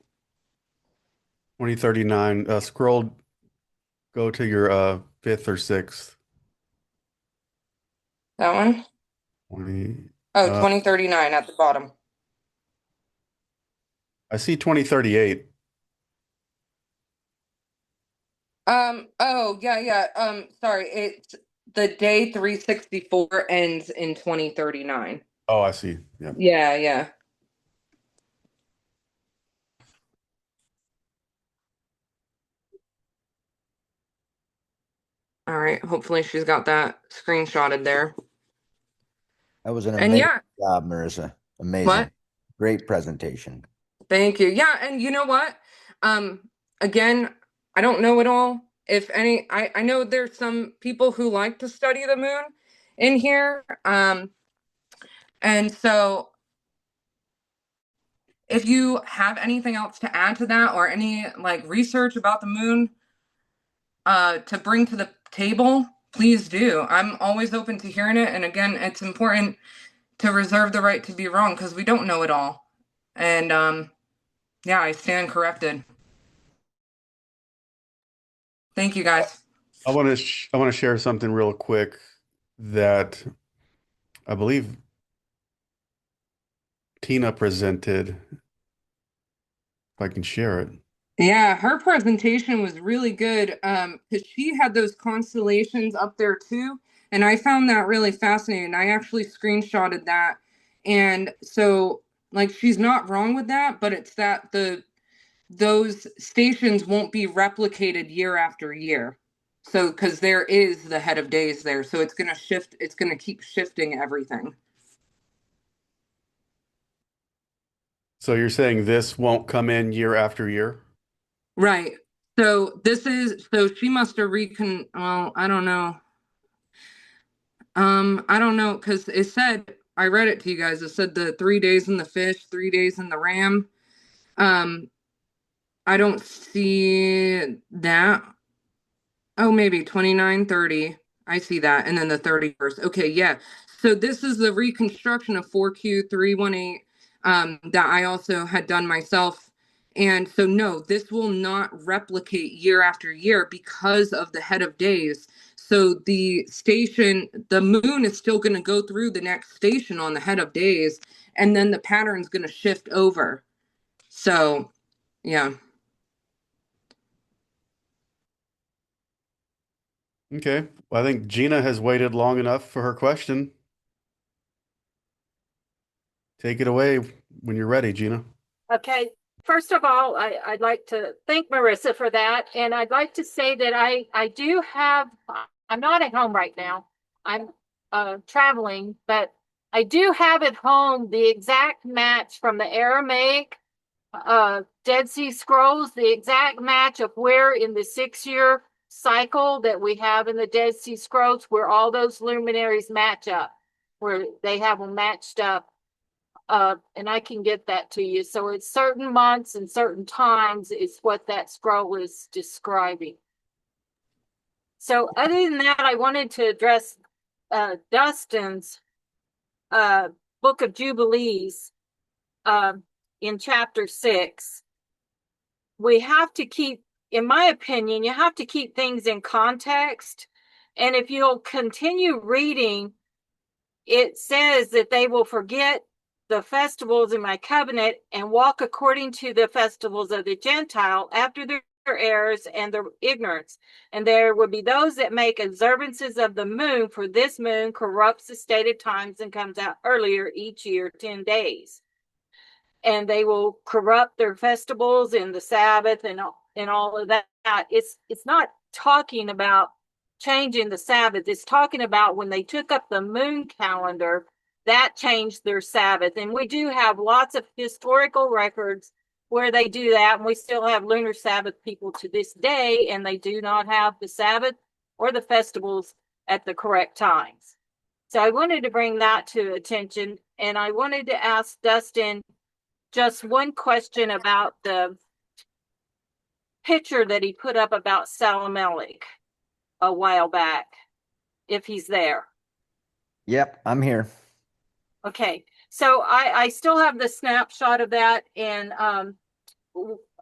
2039. Go to your fifth or sixth. That one? 20, Oh, uh, 2039 at the bottom. I see 2038. Oh, yeah, yeah. Sorry, it's the day 364 ends in 2039. Oh, I see. Yeah. Yeah, yeah. All right. Hopefully she's got that screenshotted there. That was an And amazing yeah, job, Marissa. what? Amazing. Great presentation. Thank you. Yeah, and you know what? Um, again, I don't know it all. If any, I know there's some people who like to study the moon in here. And so if you have anything else to add to that or any like research about the moon to bring to the table, please do. I'm always open to hearing it. And again, it's important to reserve the right to be wrong because we don't know it all. And yeah, I stand corrected. Thank you guys. I want to I want to share something real quick that I believe Tina presented. If I can share it. Yeah, her presentation was really good because she had those constellations up there too. And I found that really fascinating. I actually screenshotted that. And so like she's not wrong with that, but it's that those stations won't be replicated year after year. So because there is the head of days there. So it's gonna shift, it's gonna keep shifting everything. So you're saying this won't come in year after year? Right. So this is so she must have well, I don't know. I don't know because it said I read it to you guys. It said the 3 days in the fish, 3 days in the ram. Um, I don't see that. Oh, maybe 29, 30. I see that. And then the 31st. Okay, yeah. So this is the reconstruction of 4Q318 that I also had done myself. And so no, this will not replicate year after year because of the head of days. So the station, the moon is still going to go through the next station on the head of days, and then the pattern's going to shift over. So, yeah. Okay. Well, I think Gina has waited long enough for her question. Take it away when you're ready, Gina. Okay. First of all, I'd like to thank Marissa for that. And I'd like to say that I do have, I'm not at home right now. I'm traveling, but I do have at home the exact match from the Aramaic Dead Sea Scrolls, the exact match of where in the 6-year cycle that we have in the Dead Sea Scrolls, where all those luminaries match up, where they have them matched up. And I can get that to you. So it's certain months and certain times is what that scroll is describing. So other than that, I wanted to address Dustin's Book of Jubilees in chapter 6. We have to keep, in my opinion, you have to keep things in context. And if you'll continue reading, it says that they will forget the festivals in my covenant and walk according to the festivals of the Gentile after their errors and their ignorance. And there will be those that make observances of the moon, for this moon corrupts the stated times and comes out earlier each year, 10 days. And they will corrupt their festivals and the Sabbath and all of that. It's not talking about changing the Sabbath. It's talking about when they took up the moon calendar, that changed their Sabbath. And we do have lots of historical records where they do that. And we still have lunar Sabbath people to this day, and they do not have the Sabbath or the festivals at the correct times. So I wanted to bring that to attention. And I wanted to ask Dustin just one question about the picture that he put up about Salamelech a while back, if he's there. Yep, I'm here. Okay, so I still have the snapshot of that. And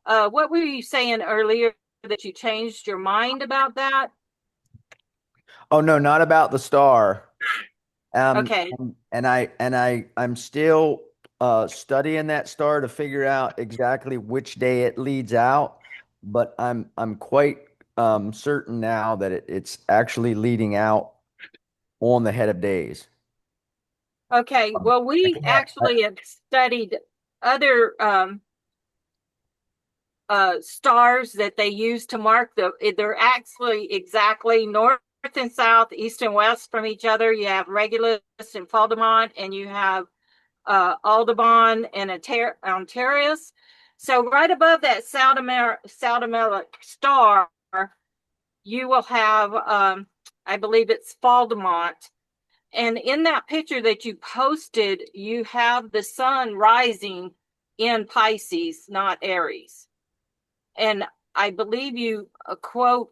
what were you saying earlier, that you changed your mind about that? Oh no, not about the star. Okay. I'm still studying that star to figure out exactly which day it leads out, but I'm quite certain now that it's actually leading out on the head of days. Okay. Well, I we can't. actually have studied other stars that they use to mark they're actually exactly north and south, east and west from each other. You have Regulus and Faldamont, and you have Aldebaran and Antarius. So right above that Saltamelic star, you will have, I believe it's Faldamont. And in that picture that you posted, you have the sun rising in Pisces, not Aries. And I believe you quote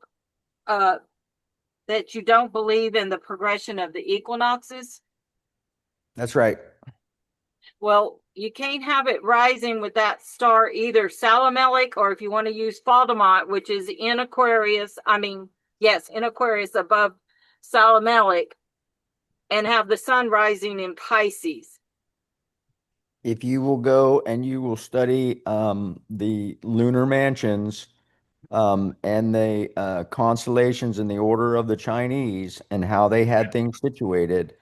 that you don't believe in the progression of the equinoxes. That's right. Well, you can't have it rising with that star either Salamelic, or if you want to use Faldamont, which is in Aquarius, in Aquarius above Salamelic, and have the sun rising in Pisces. If you will go and you will study the lunar mansions and the constellations in the order of the Chinese and how they had things situated,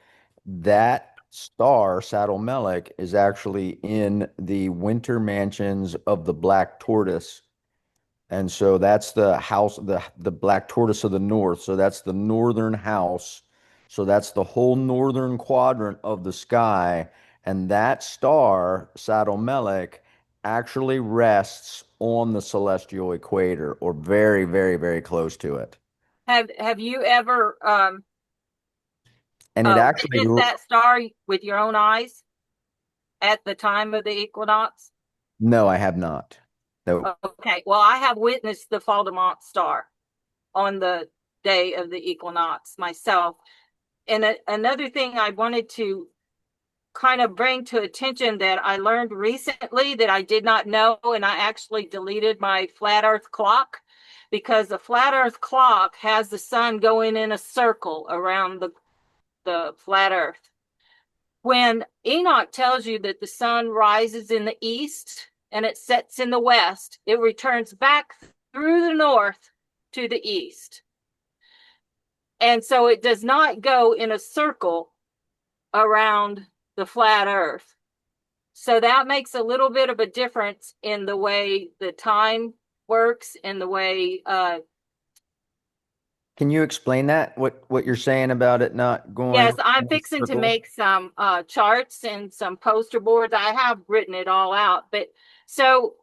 that star, Saddle Melek, is actually in the winter mansions of the Black Tortoise. And so that's the house, the Black Tortoise of the North. So that's the northern house. So that's the whole northern quadrant of the sky. And that star, Saddle Melek, actually rests on the celestial equator, or very, very, very close to it. Have you ever And it actually, witnessed that star with your own eyes at the time of the equinox? no, I have not. No. Okay, well, I have witnessed the Faldamont star on the day of the equinox myself. And another thing I wanted to kind of bring to attention that I learned recently that I did not know, and I actually deleted my flat earth clock, because the flat earth clock has the sun going in a circle around the flat earth. When Enoch tells you that the sun rises in the east and it sets in the west, it returns back through the north to the east. And so it does not go in a circle around the flat earth. So that makes a little bit of a difference in the way the time works and the way Can you explain that? What you're saying about it not going yes, I'm in a fixing to circle? make some charts and some poster boards. I have written it all out. But so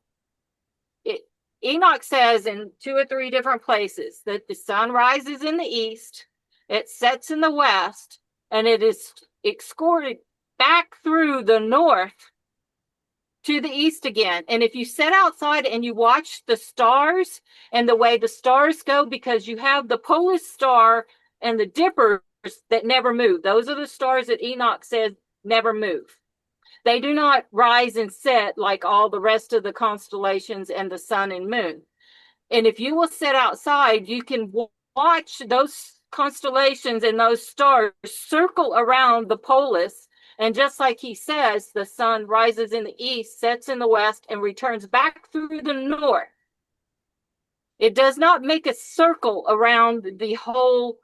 Enoch says in 2 or 3 different places that the sun rises in the east, it sets in the west, and it is escorted back through the north to the east again. And if you sit outside and you watch the stars and the way the stars go, because you have the Polar Star and the Dippers that never move. Those are the stars that Enoch says never move. They do not rise and set like all the rest of the constellations and the sun and moon. And if you will sit outside, you can watch those constellations and those stars circle around the polis. And just like he says, the sun rises in the east, sets in the west, and returns back through the north. It does not make a circle around the whole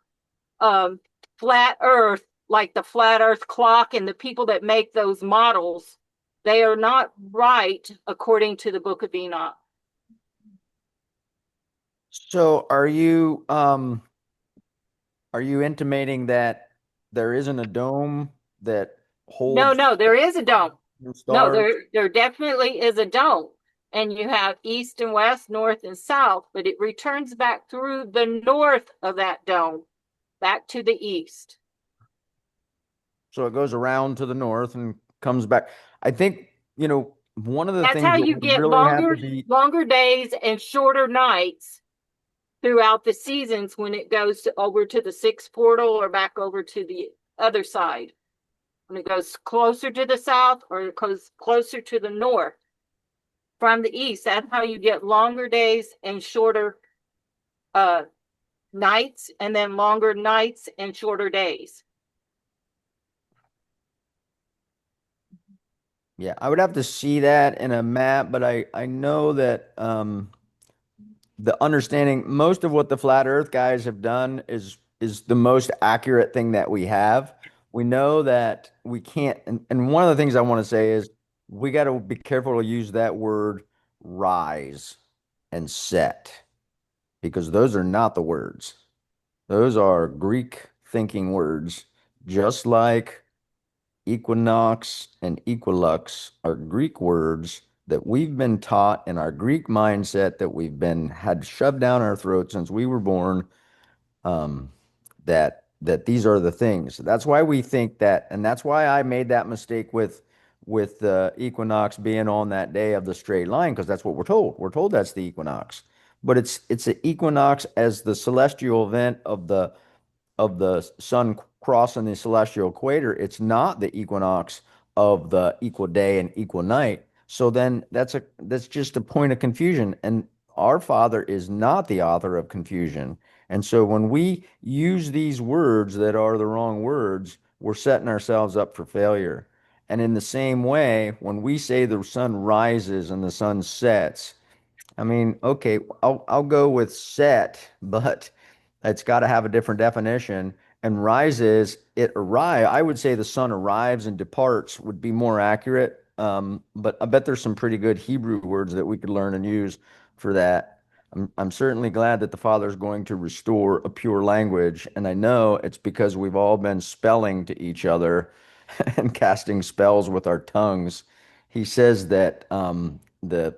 flat earth, like the flat earth clock and the people that make those models. They are not right according to the book of Enoch. So are you intimating that there isn't a dome that holds No, there is a dome. the No, stars? there definitely is a dome. And you have east and west, north and south, but it returns back through the north of that dome, back to the east. So it goes around to the north and comes back. I think, one of the That's things how that you we get really have to be, longer days and shorter nights throughout the seasons when it goes over to the sixth portal or back over to the other side. When it goes closer to the south or it goes closer to the north from the east. That's how you get longer days and shorter nights, and then longer nights and shorter days. Yeah, I would have to see that in a map, but I know that the understanding most of what the flat earth guys have done is the most accurate thing that we have. We know that we can't, and one of the things I want to say is we got to be careful to use that word rise and set because those are not the words. Those are Greek thinking words, just like equinox and equilux are Greek words that we've been taught in our Greek mindset that we've been had shoved down our throat since we were born. Um, that these are the things. That's why we think that, and that's why I made that mistake with the equinox being on that day of the straight line because that's what we're told. We're told that's the equinox, but it's an equinox as the celestial event of the sun crossing the celestial equator. It's not the equinox of the equal day and equal night. So then that's just a point of confusion. And our Father is not the author of confusion. And so when we use these words that are the wrong words, we're setting ourselves up for failure. And in the same way, when we say the sun rises and the sun sets, I mean, okay, I'll go with set, but it's got to have a different definition. And rises, it arrive. I would say the sun arrives and departs would be more accurate. But I bet there's some pretty good Hebrew words that we could learn and use for that. I'm certainly glad that the Father is going to restore a pure language, and I know it's because we've all been spelling to each other and casting spells with our tongues. He says that the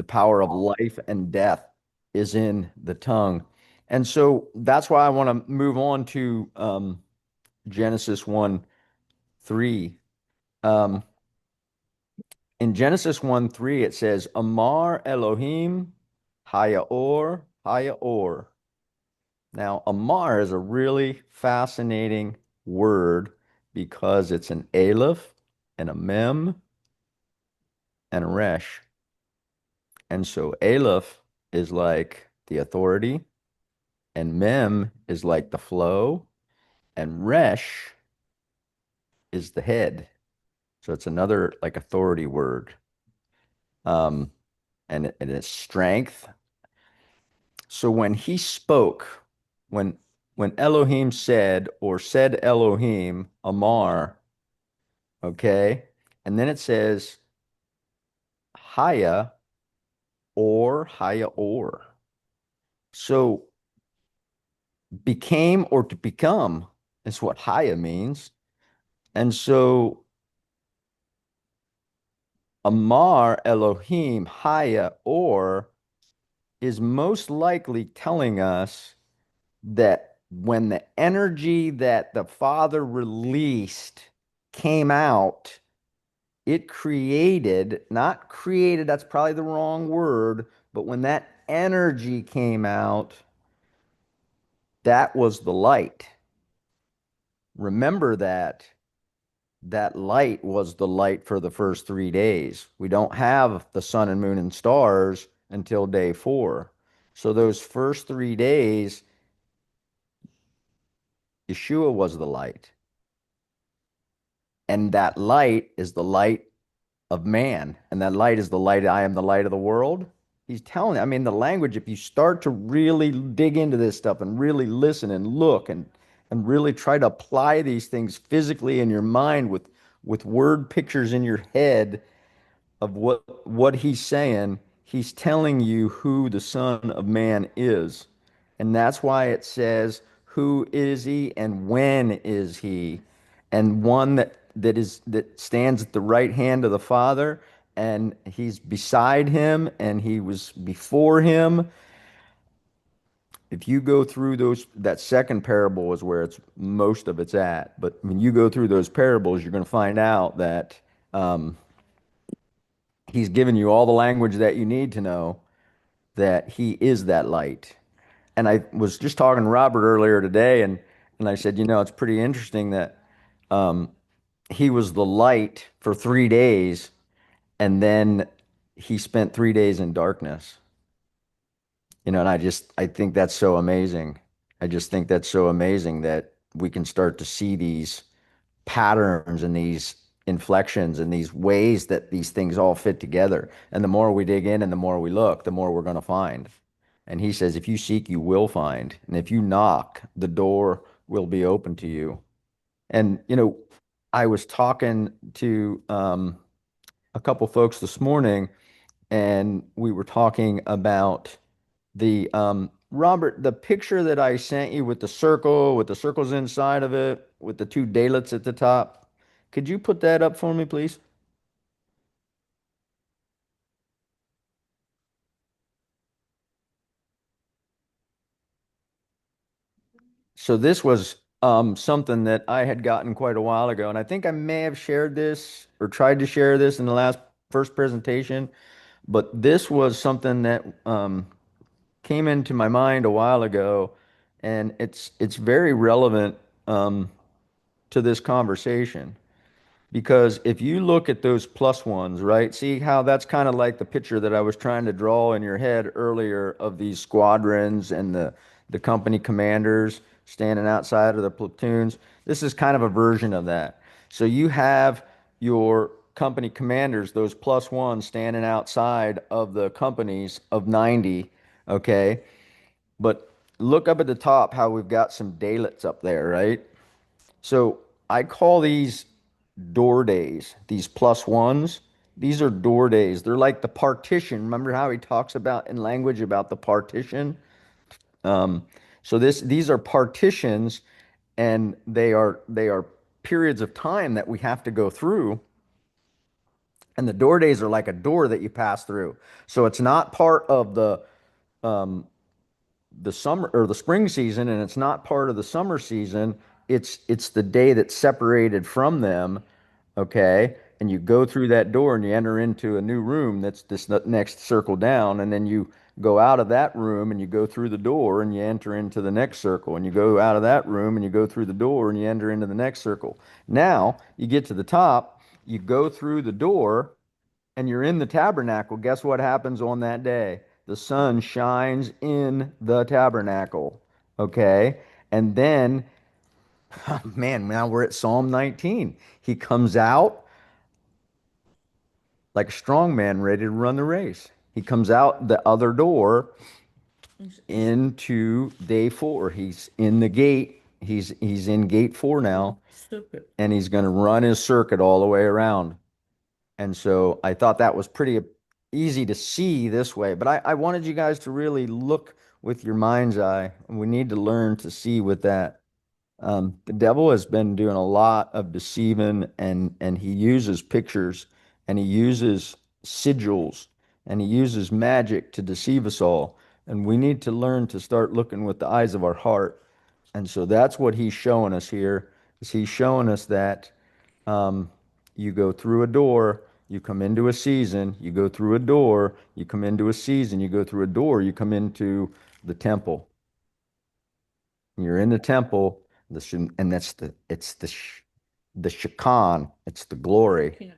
power of life and death is in the tongue. And so that's why I want to move on to Genesis 1 3. Um, in Genesis 1 3, it says, Amar Elohim Hayaor Hayaor. Now, Amar is a really fascinating word because it's an Aleph and a Mem and a Resh. And so Aleph is like the authority, and Mem is like the flow, and Resh is the head. So it's another like authority word. Um, and it's strength. So when he spoke, when when Elohim said or said Elohim, Amar, okay, and then it says Haya or Haya or. So became or to become is what Haya means. And so Amar Elohim Haya or is most likely telling us that when the energy that the Father released came out, it created, not created, that's probably the wrong word, but when that energy came out, that was the light. Remember that that light was the light for the first 3 days. We don't have the sun and moon and stars until day 4. So those first 3 days, Yeshua was the light. And that light is the light of man. And that light is the light. I am the light of the world. He's telling, I mean, the language, if you start to really dig into this stuff and really listen and look and really try to apply these things physically in your mind with word pictures in your head of what he's saying, he's telling you who the Son of Man is. And that's why it says, who is he and when is he? And one that stands at the right hand of the Father, and he's beside him, and he was before him. If you go through that second parable is where it's most of it's at. But when you go through those parables, you're going to find out that um, he's given you all the language that you need to know that he is that light. And I was just talking to Robert earlier today, and I said, it's pretty interesting that um, he was the light for 3 days, and then he spent 3 days in darkness. And I think that's so amazing. I just think that's so amazing that we can start to see these patterns and these inflections and these ways that these things all fit together. And the more we dig in and the more we look, the more we're going to find. And he says, if you seek, you will find. And if you knock, the door will be open to you. And, I was talking to a couple folks this morning, and we were talking about the Robert, the picture that I sent you with the circle, with the circles inside of it, with the two dalets at the top. Could you put that up for me, please? So this was something that I had gotten quite a while ago, and I think I may have shared this or tried to share this in the last first presentation, but this was something that came into my mind a while ago, and it's very relevant to this conversation. Because if you look at those plus ones, right? See how that's kind of like the picture that I was trying to draw in your head earlier of these squadrons and the company commanders standing outside of the platoons. This is kind of a version of that. So you have your company commanders, those plus ones standing outside of the companies of 90, okay? But look up at the top how we've got some dalets up there, right? So I call these door days, these plus ones. These are door days. They're like the partition. Remember how he talks about in language about the partition? Um, so these are partitions, and they are periods of time that we have to go through. And the door days are like a door that you pass through. So it's not part of um, the summer or the spring season, and it's not part of the summer season. It's the day that's separated from them, okay? And you go through that door and you enter into a new room that's this next circle down, and then you go out of that room and you go through the door and you enter into the next circle, and you go out of that room and you go through the door and you enter into the next circle. Now you get to the top, you go through the door and you're in the tabernacle. Guess what happens on that day? The sun shines in the tabernacle. Okay. And then, man, now we're at Psalm 19. He comes out like a strong man ready to run the race. He comes out the other door into day 4. He's in the gate. He's in gate 4 now, and he's going to run his circuit all the way around. And so I thought that was pretty easy to see this way. But I wanted you guys to really look with your mind's eye. And we need to learn to see with that. The devil has been doing a lot of deceiving, and he uses pictures, and he uses sigils, and he uses magic to deceive us all. And we need to learn to start looking with the eyes of our heart. And so that's what he's showing us here, is he's showing us that um, you go through a door, you come into a season, you go through a door, you come into a season, you go through a door, you come into the temple. You're in the temple, and the Shekinah, it's the glory.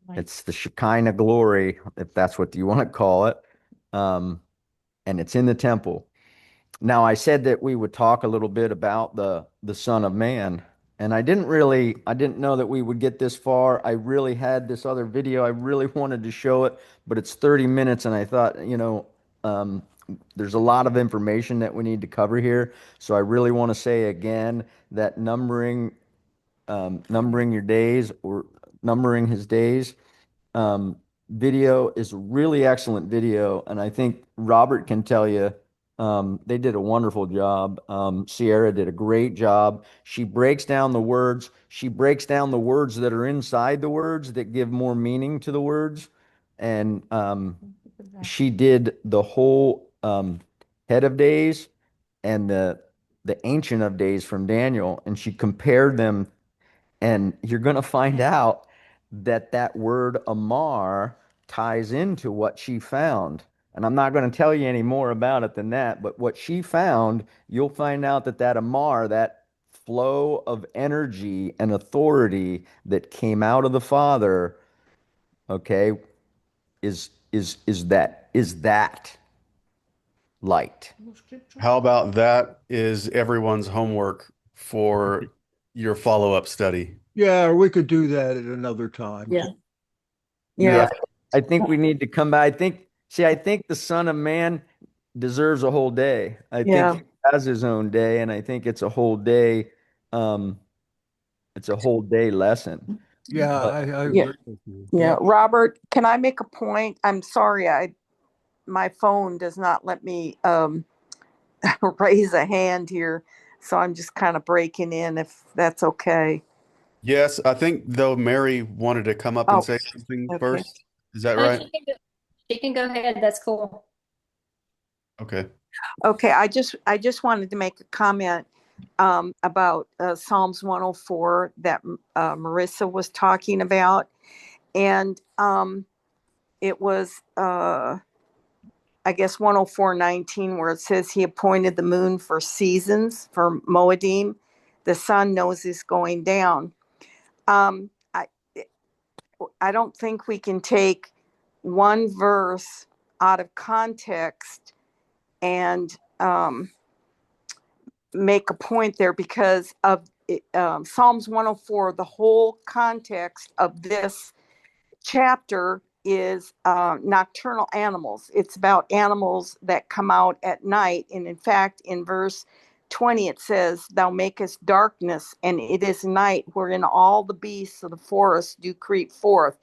It's the Shekinah glory, if that's what you want to call it. And it's in the temple. Now, I said that we would talk a little bit about the Son of Man, and I didn't know that we would get this far. I really had this other video. I really wanted to show it, but it's 30 minutes, and I thought, there's a lot of information that we need to cover here. So I really want to say again that numbering your days, or numbering his days, um, video is a really excellent video, and I think Robert can tell you they did a wonderful job. Sierra did a great job. She breaks down the words. She breaks down the words that are inside the words that give more meaning to the words, and she did the whole head of days and the ancient of days from Daniel, and she compared them, and you're going to find out that that word Amar ties into what she found. And I'm not going to tell you any more about it than that, but what she found, you'll find out that that Amar, that flow of energy and authority that came out of the Father, okay, is that light. How about that is everyone's homework for your follow-up study? Yeah, we could do that at another time. Yeah. Yeah, Yeah. I think we need to come back. I think the Son of Man deserves a whole day. I think Yeah. he has his own day, and I think um, it's a whole day lesson. Yeah, But I Yeah. agree with you. Yeah. Yeah. Robert, can I make a point? I'm sorry, my phone does not let me raise a hand here. So I'm just kind of breaking in if that's okay. Yes, I think though Mary wanted to come up and Oh, say something okay. first. Is that right? She can go ahead. That's cool. Okay. Okay, I just wanted to make a comment about Psalms 104 that Marissa was talking about, and it was I guess 104:19 where it says he appointed the moon for seasons for Moedim, the sun knows is going down. Um, I I don't think we can take one verse out of context and make a point there because of Psalms 104. The whole context of this chapter is nocturnal animals. It's about animals that come out at night. And in fact, in verse 20, it says, "Thou makest darkness, and it is night, wherein all the beasts of the forest do creep forth.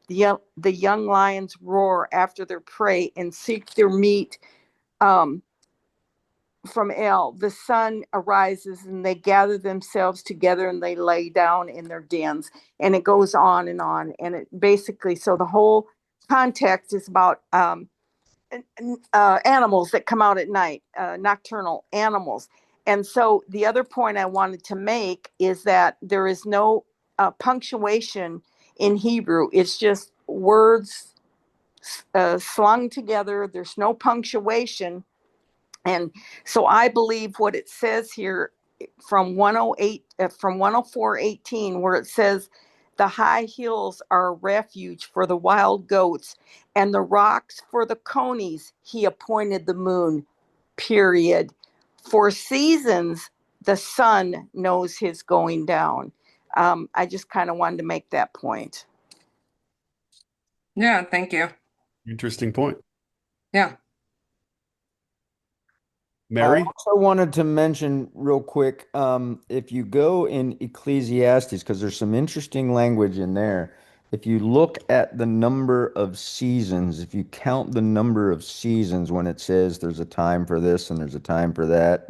The young lions roar after their prey and seek their meat um, from El. The sun arises and they gather themselves together and they lay down in their dens." And it goes on and on. And it basically, so the whole context is about animals that come out at night, nocturnal animals. And so the other point I wanted to make is that there is no punctuation in Hebrew. It's just words slung together. There's no punctuation. And so I believe what it says here from 108, from 104:18, where it says, "The high hills are a refuge for the wild goats, and the rocks for the conies. He appointed the moon, period. For seasons, the sun knows his going down." I just kind of wanted to make that point. Yeah, thank you. Interesting point. Yeah. I Mary? also wanted to mention real quick, if you go in Ecclesiastes, because there's some interesting language in there. If you look at the number of seasons, if you count the number of seasons when it says there's a time for this and there's a time for that,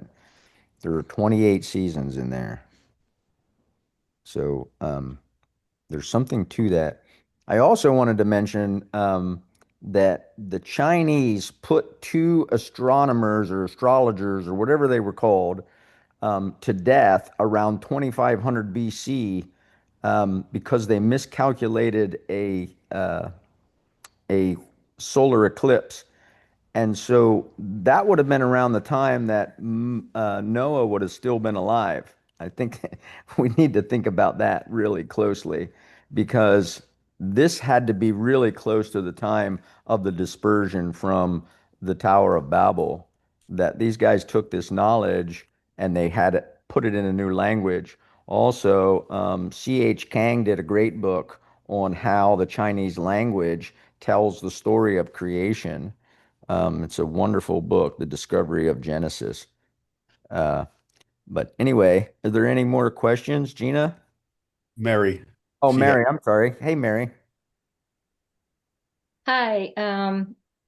there are 28 seasons in there. So there's something to that. I also wanted to mention that the Chinese put two astronomers or astrologers or whatever they were called to death around 2500 BC because they miscalculated a solar eclipse. And so that would have been around the time that Noah would have still been alive. I think we need to think about that really closely because this had to be really close to the time of the dispersion from the Tower of Babel, that these guys took this knowledge and they had it, put it in a new language. Also, C.H. Kang did a great book on how the Chinese language tells the story of creation. It's a wonderful book, The Discovery of Genesis. Uh, but anyway, are there any more questions, Gina? Mary. Oh, She had Mary, I'm sorry. Hey, Mary. Hi.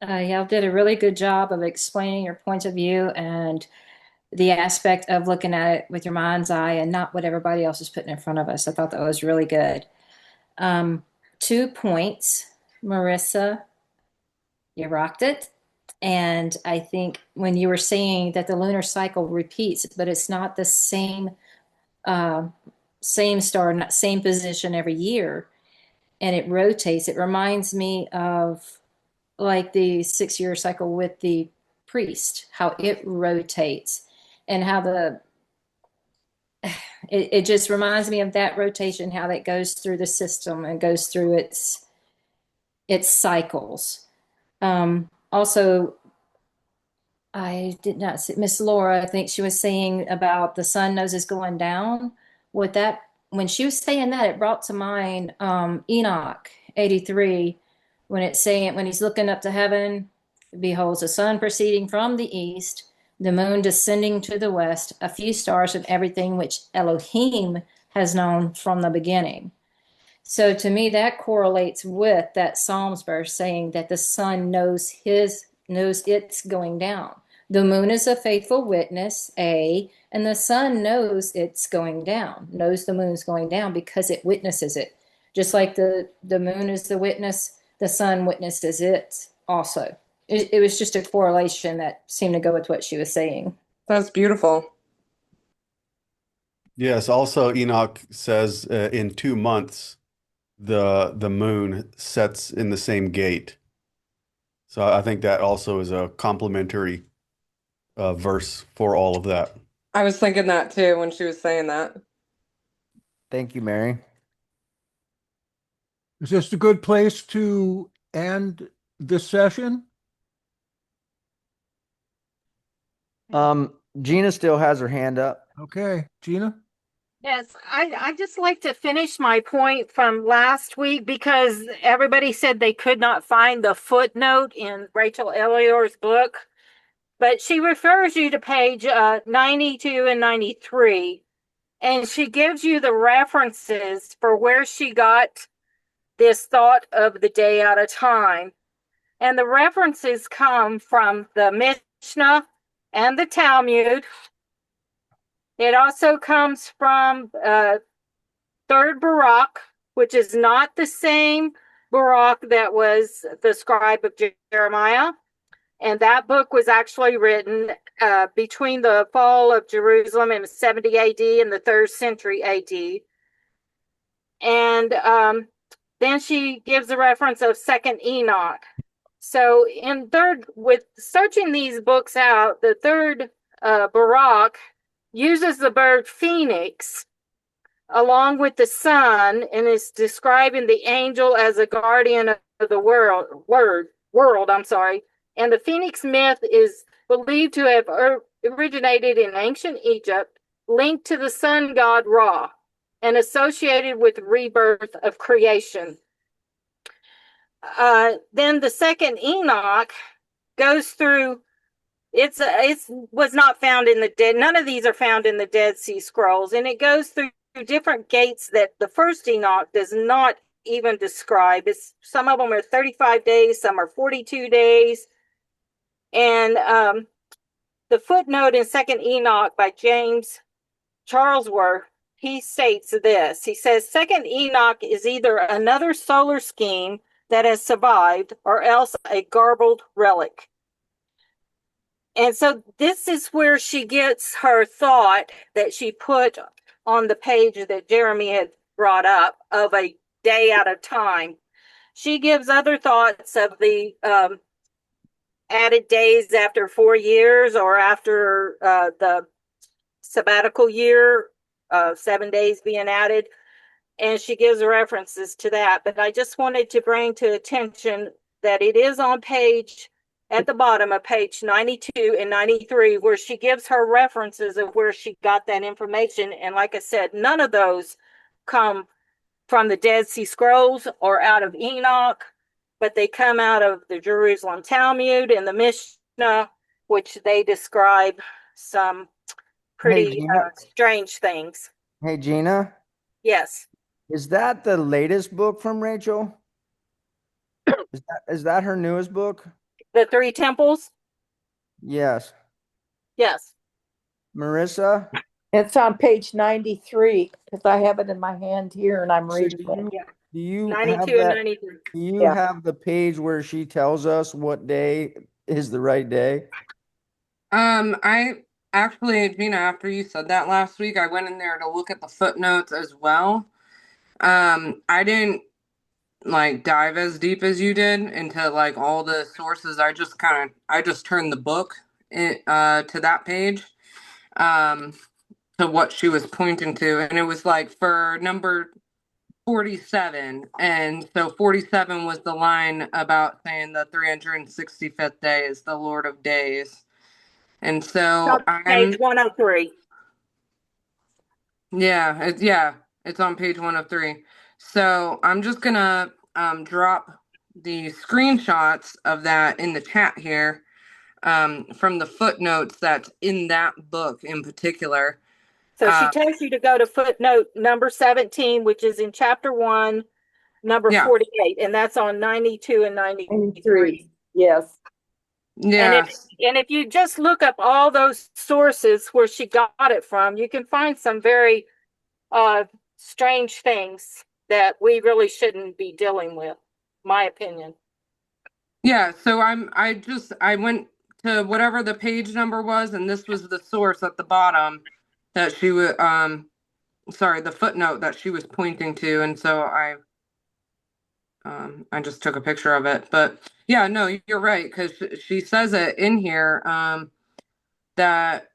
Y'all did a really good job of explaining your points of view and the aspect of looking at it with your mind's eye and not what everybody else is putting in front of us. I thought that was really good. 2 points. Marissa, you rocked it. And I think when you were saying that the lunar cycle repeats, but it's not the uh, same star, not same position every year, and it rotates. It reminds me of like the 6 year cycle with the priest, how it rotates and how it just reminds me of that rotation, how that goes through the system and goes through its cycles. Also, I did not see Miss Laura. I think she was saying about the sun knows it's going down. What that when she was saying that, it brought to mind Enoch 83, when it's saying, when he's looking up to heaven, beholds the sun proceeding from the east, the moon descending to the west, a few stars and everything which Elohim has known from the beginning. So to me, that correlates with that Psalms verse saying that the sun knows it's going down. The moon is a faithful witness, and the sun knows it's going down, knows the moon's going down because it witnesses it. Just like the moon is the witness, the sun witnesses it also. It was just a correlation that seemed to go with what she was saying. That's beautiful. Yes, also Enoch says in 2 months the moon sets in the same gate. So I think that also is a complementary verse for all of that. I was thinking that too when she was saying that. Thank you, Mary. Is this a good place to end this session? Gina still has her hand up. Okay, Gina? Yes, I just like to finish my point from last week because everybody said they could not find the footnote in Rachel Elliore's book, but she refers you to page 92 and 93, and she gives you the references for where she got this thought of the day at a time. And the references come from the Mishnah and the Talmud. It also comes from Third Barak, which is not the same Barak that was the scribe of Jeremiah. And that book was actually written between the fall of Jerusalem in 70 AD and the 3rd century AD. And then she gives a reference of Second Enoch. So with searching these books out, the third Barak uses the bird phoenix along with the sun and is describing the angel as a guardian of the world. And the phoenix myth is believed to have originated in ancient Egypt, linked to the sun god Ra, and associated with rebirth of creation. Then the second Enoch goes through. It was not found in the dead. None of these are found in the Dead Sea Scrolls, and it goes through different gates that the first Enoch does not even describe. Some of them are 35 days, some are 42 days, and the footnote in Second Enoch by James Charlesworth, he states this. He says, Second Enoch is either another solar scheme that has survived or else a garbled relic. And so this is where she gets her thought that she put on the page that Jeremy had brought up of a day at a time. She gives other thoughts of the added days after 4 years or after the sabbatical year, 7 days being added. And she gives references to that. But I just wanted to bring to attention that it is on at the bottom of page 92 and 93, where she gives her references of where she got that information. And like I said, none of those come from the Dead Sea Scrolls or out of Enoch, but they come out of the Jerusalem Talmud and the Mishnah, which they describe some pretty strange things. Hey, Gina. Yes. Is that the latest book from Rachel? Is that her newest book? The Three Temples? Yes. Yes. Marissa? It's on page 93 because I have it in my hand here and I'm reading it. Do you 92 have and that? 93. Do you have the page where she tells us what day is the right day? I actually, Gina, after you said that last week, I went in there to look at the footnotes as well. I didn't like dive as deep as you did into like all the sources. I just turned the book to that page to what she was pointing to, and it was like for number 47, and so 47 was the line about saying the 365th day is the Lord of Days. And so page 103. yeah, It's on page 103. So I'm just gonna drop the screenshots of that in the chat here, from the footnotes that's in that book in particular. So she tells you to go to footnote number 17, which is in chapter 1, number Yeah. 48, and that's on 92 and 93. Yes. Yeah. And if you just look up all those sources where she got it from, you can find some very strange things that we really shouldn't be dealing with, my opinion. Yeah, so I went to whatever the page number was, and this was the source at the bottom that she was sorry, the footnote that she was pointing to, and so I just took a picture of it. But yeah, no, you're right, because she says it in here, that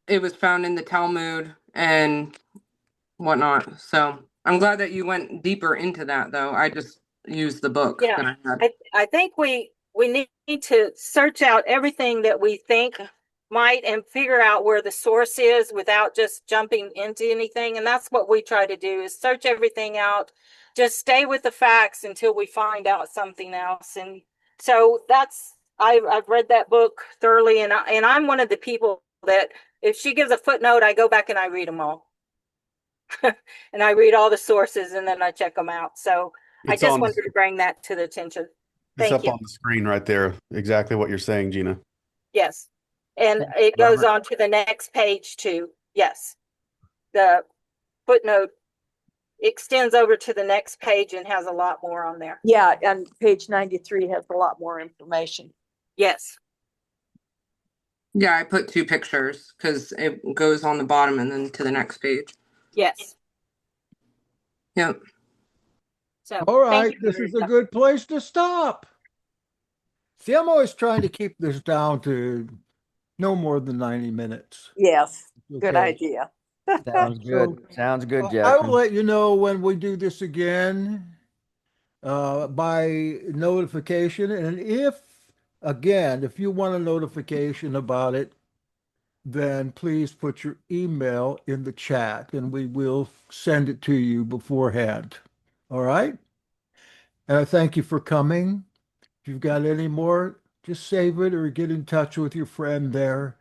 it was found in the Talmud and whatnot. So I'm glad that you went deeper into that, though. I just used the book that I had. I think we need to search out everything that we think might and figure out where the source is without just jumping into anything. And that's what we try to do, is search everything out, just stay with the facts until we find out something else. And so I've read that book thoroughly, and I'm one of the people that if she gives a footnote, I go back and I read them all. And I read all the sources and then I check them out. So I just wanted to bring that to the attention. It's Thank up you. on the screen right there. Exactly what you're saying, Gina. Yes. And it goes on to the next page too. Yes. The footnote extends over to the next page and has a lot more on there. Yeah, and page 93 has a lot more information. Yes. Yeah, I put 2 pictures because it goes on the bottom and then to the next page. Yes. Yep. So All right, this is a good place to stop. See, I'm always trying to keep this down to no more than 90 minutes. Yes, good Okay. idea. Sounds good. Sounds good, I will Jackson. let you know when we do this again by notification. And if you want a notification about it, then please put your email in the chat and we will send it to you beforehand. All right? And I thank you for coming. If you've got any more, just save it or get in touch with your friend there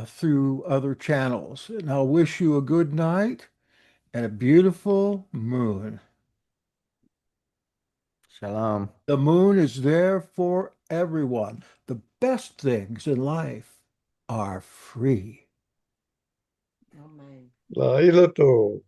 through other channels. And I'll wish you a good night and a beautiful moon. Shalom. The moon is there for everyone. The best things in life are free. Laila to.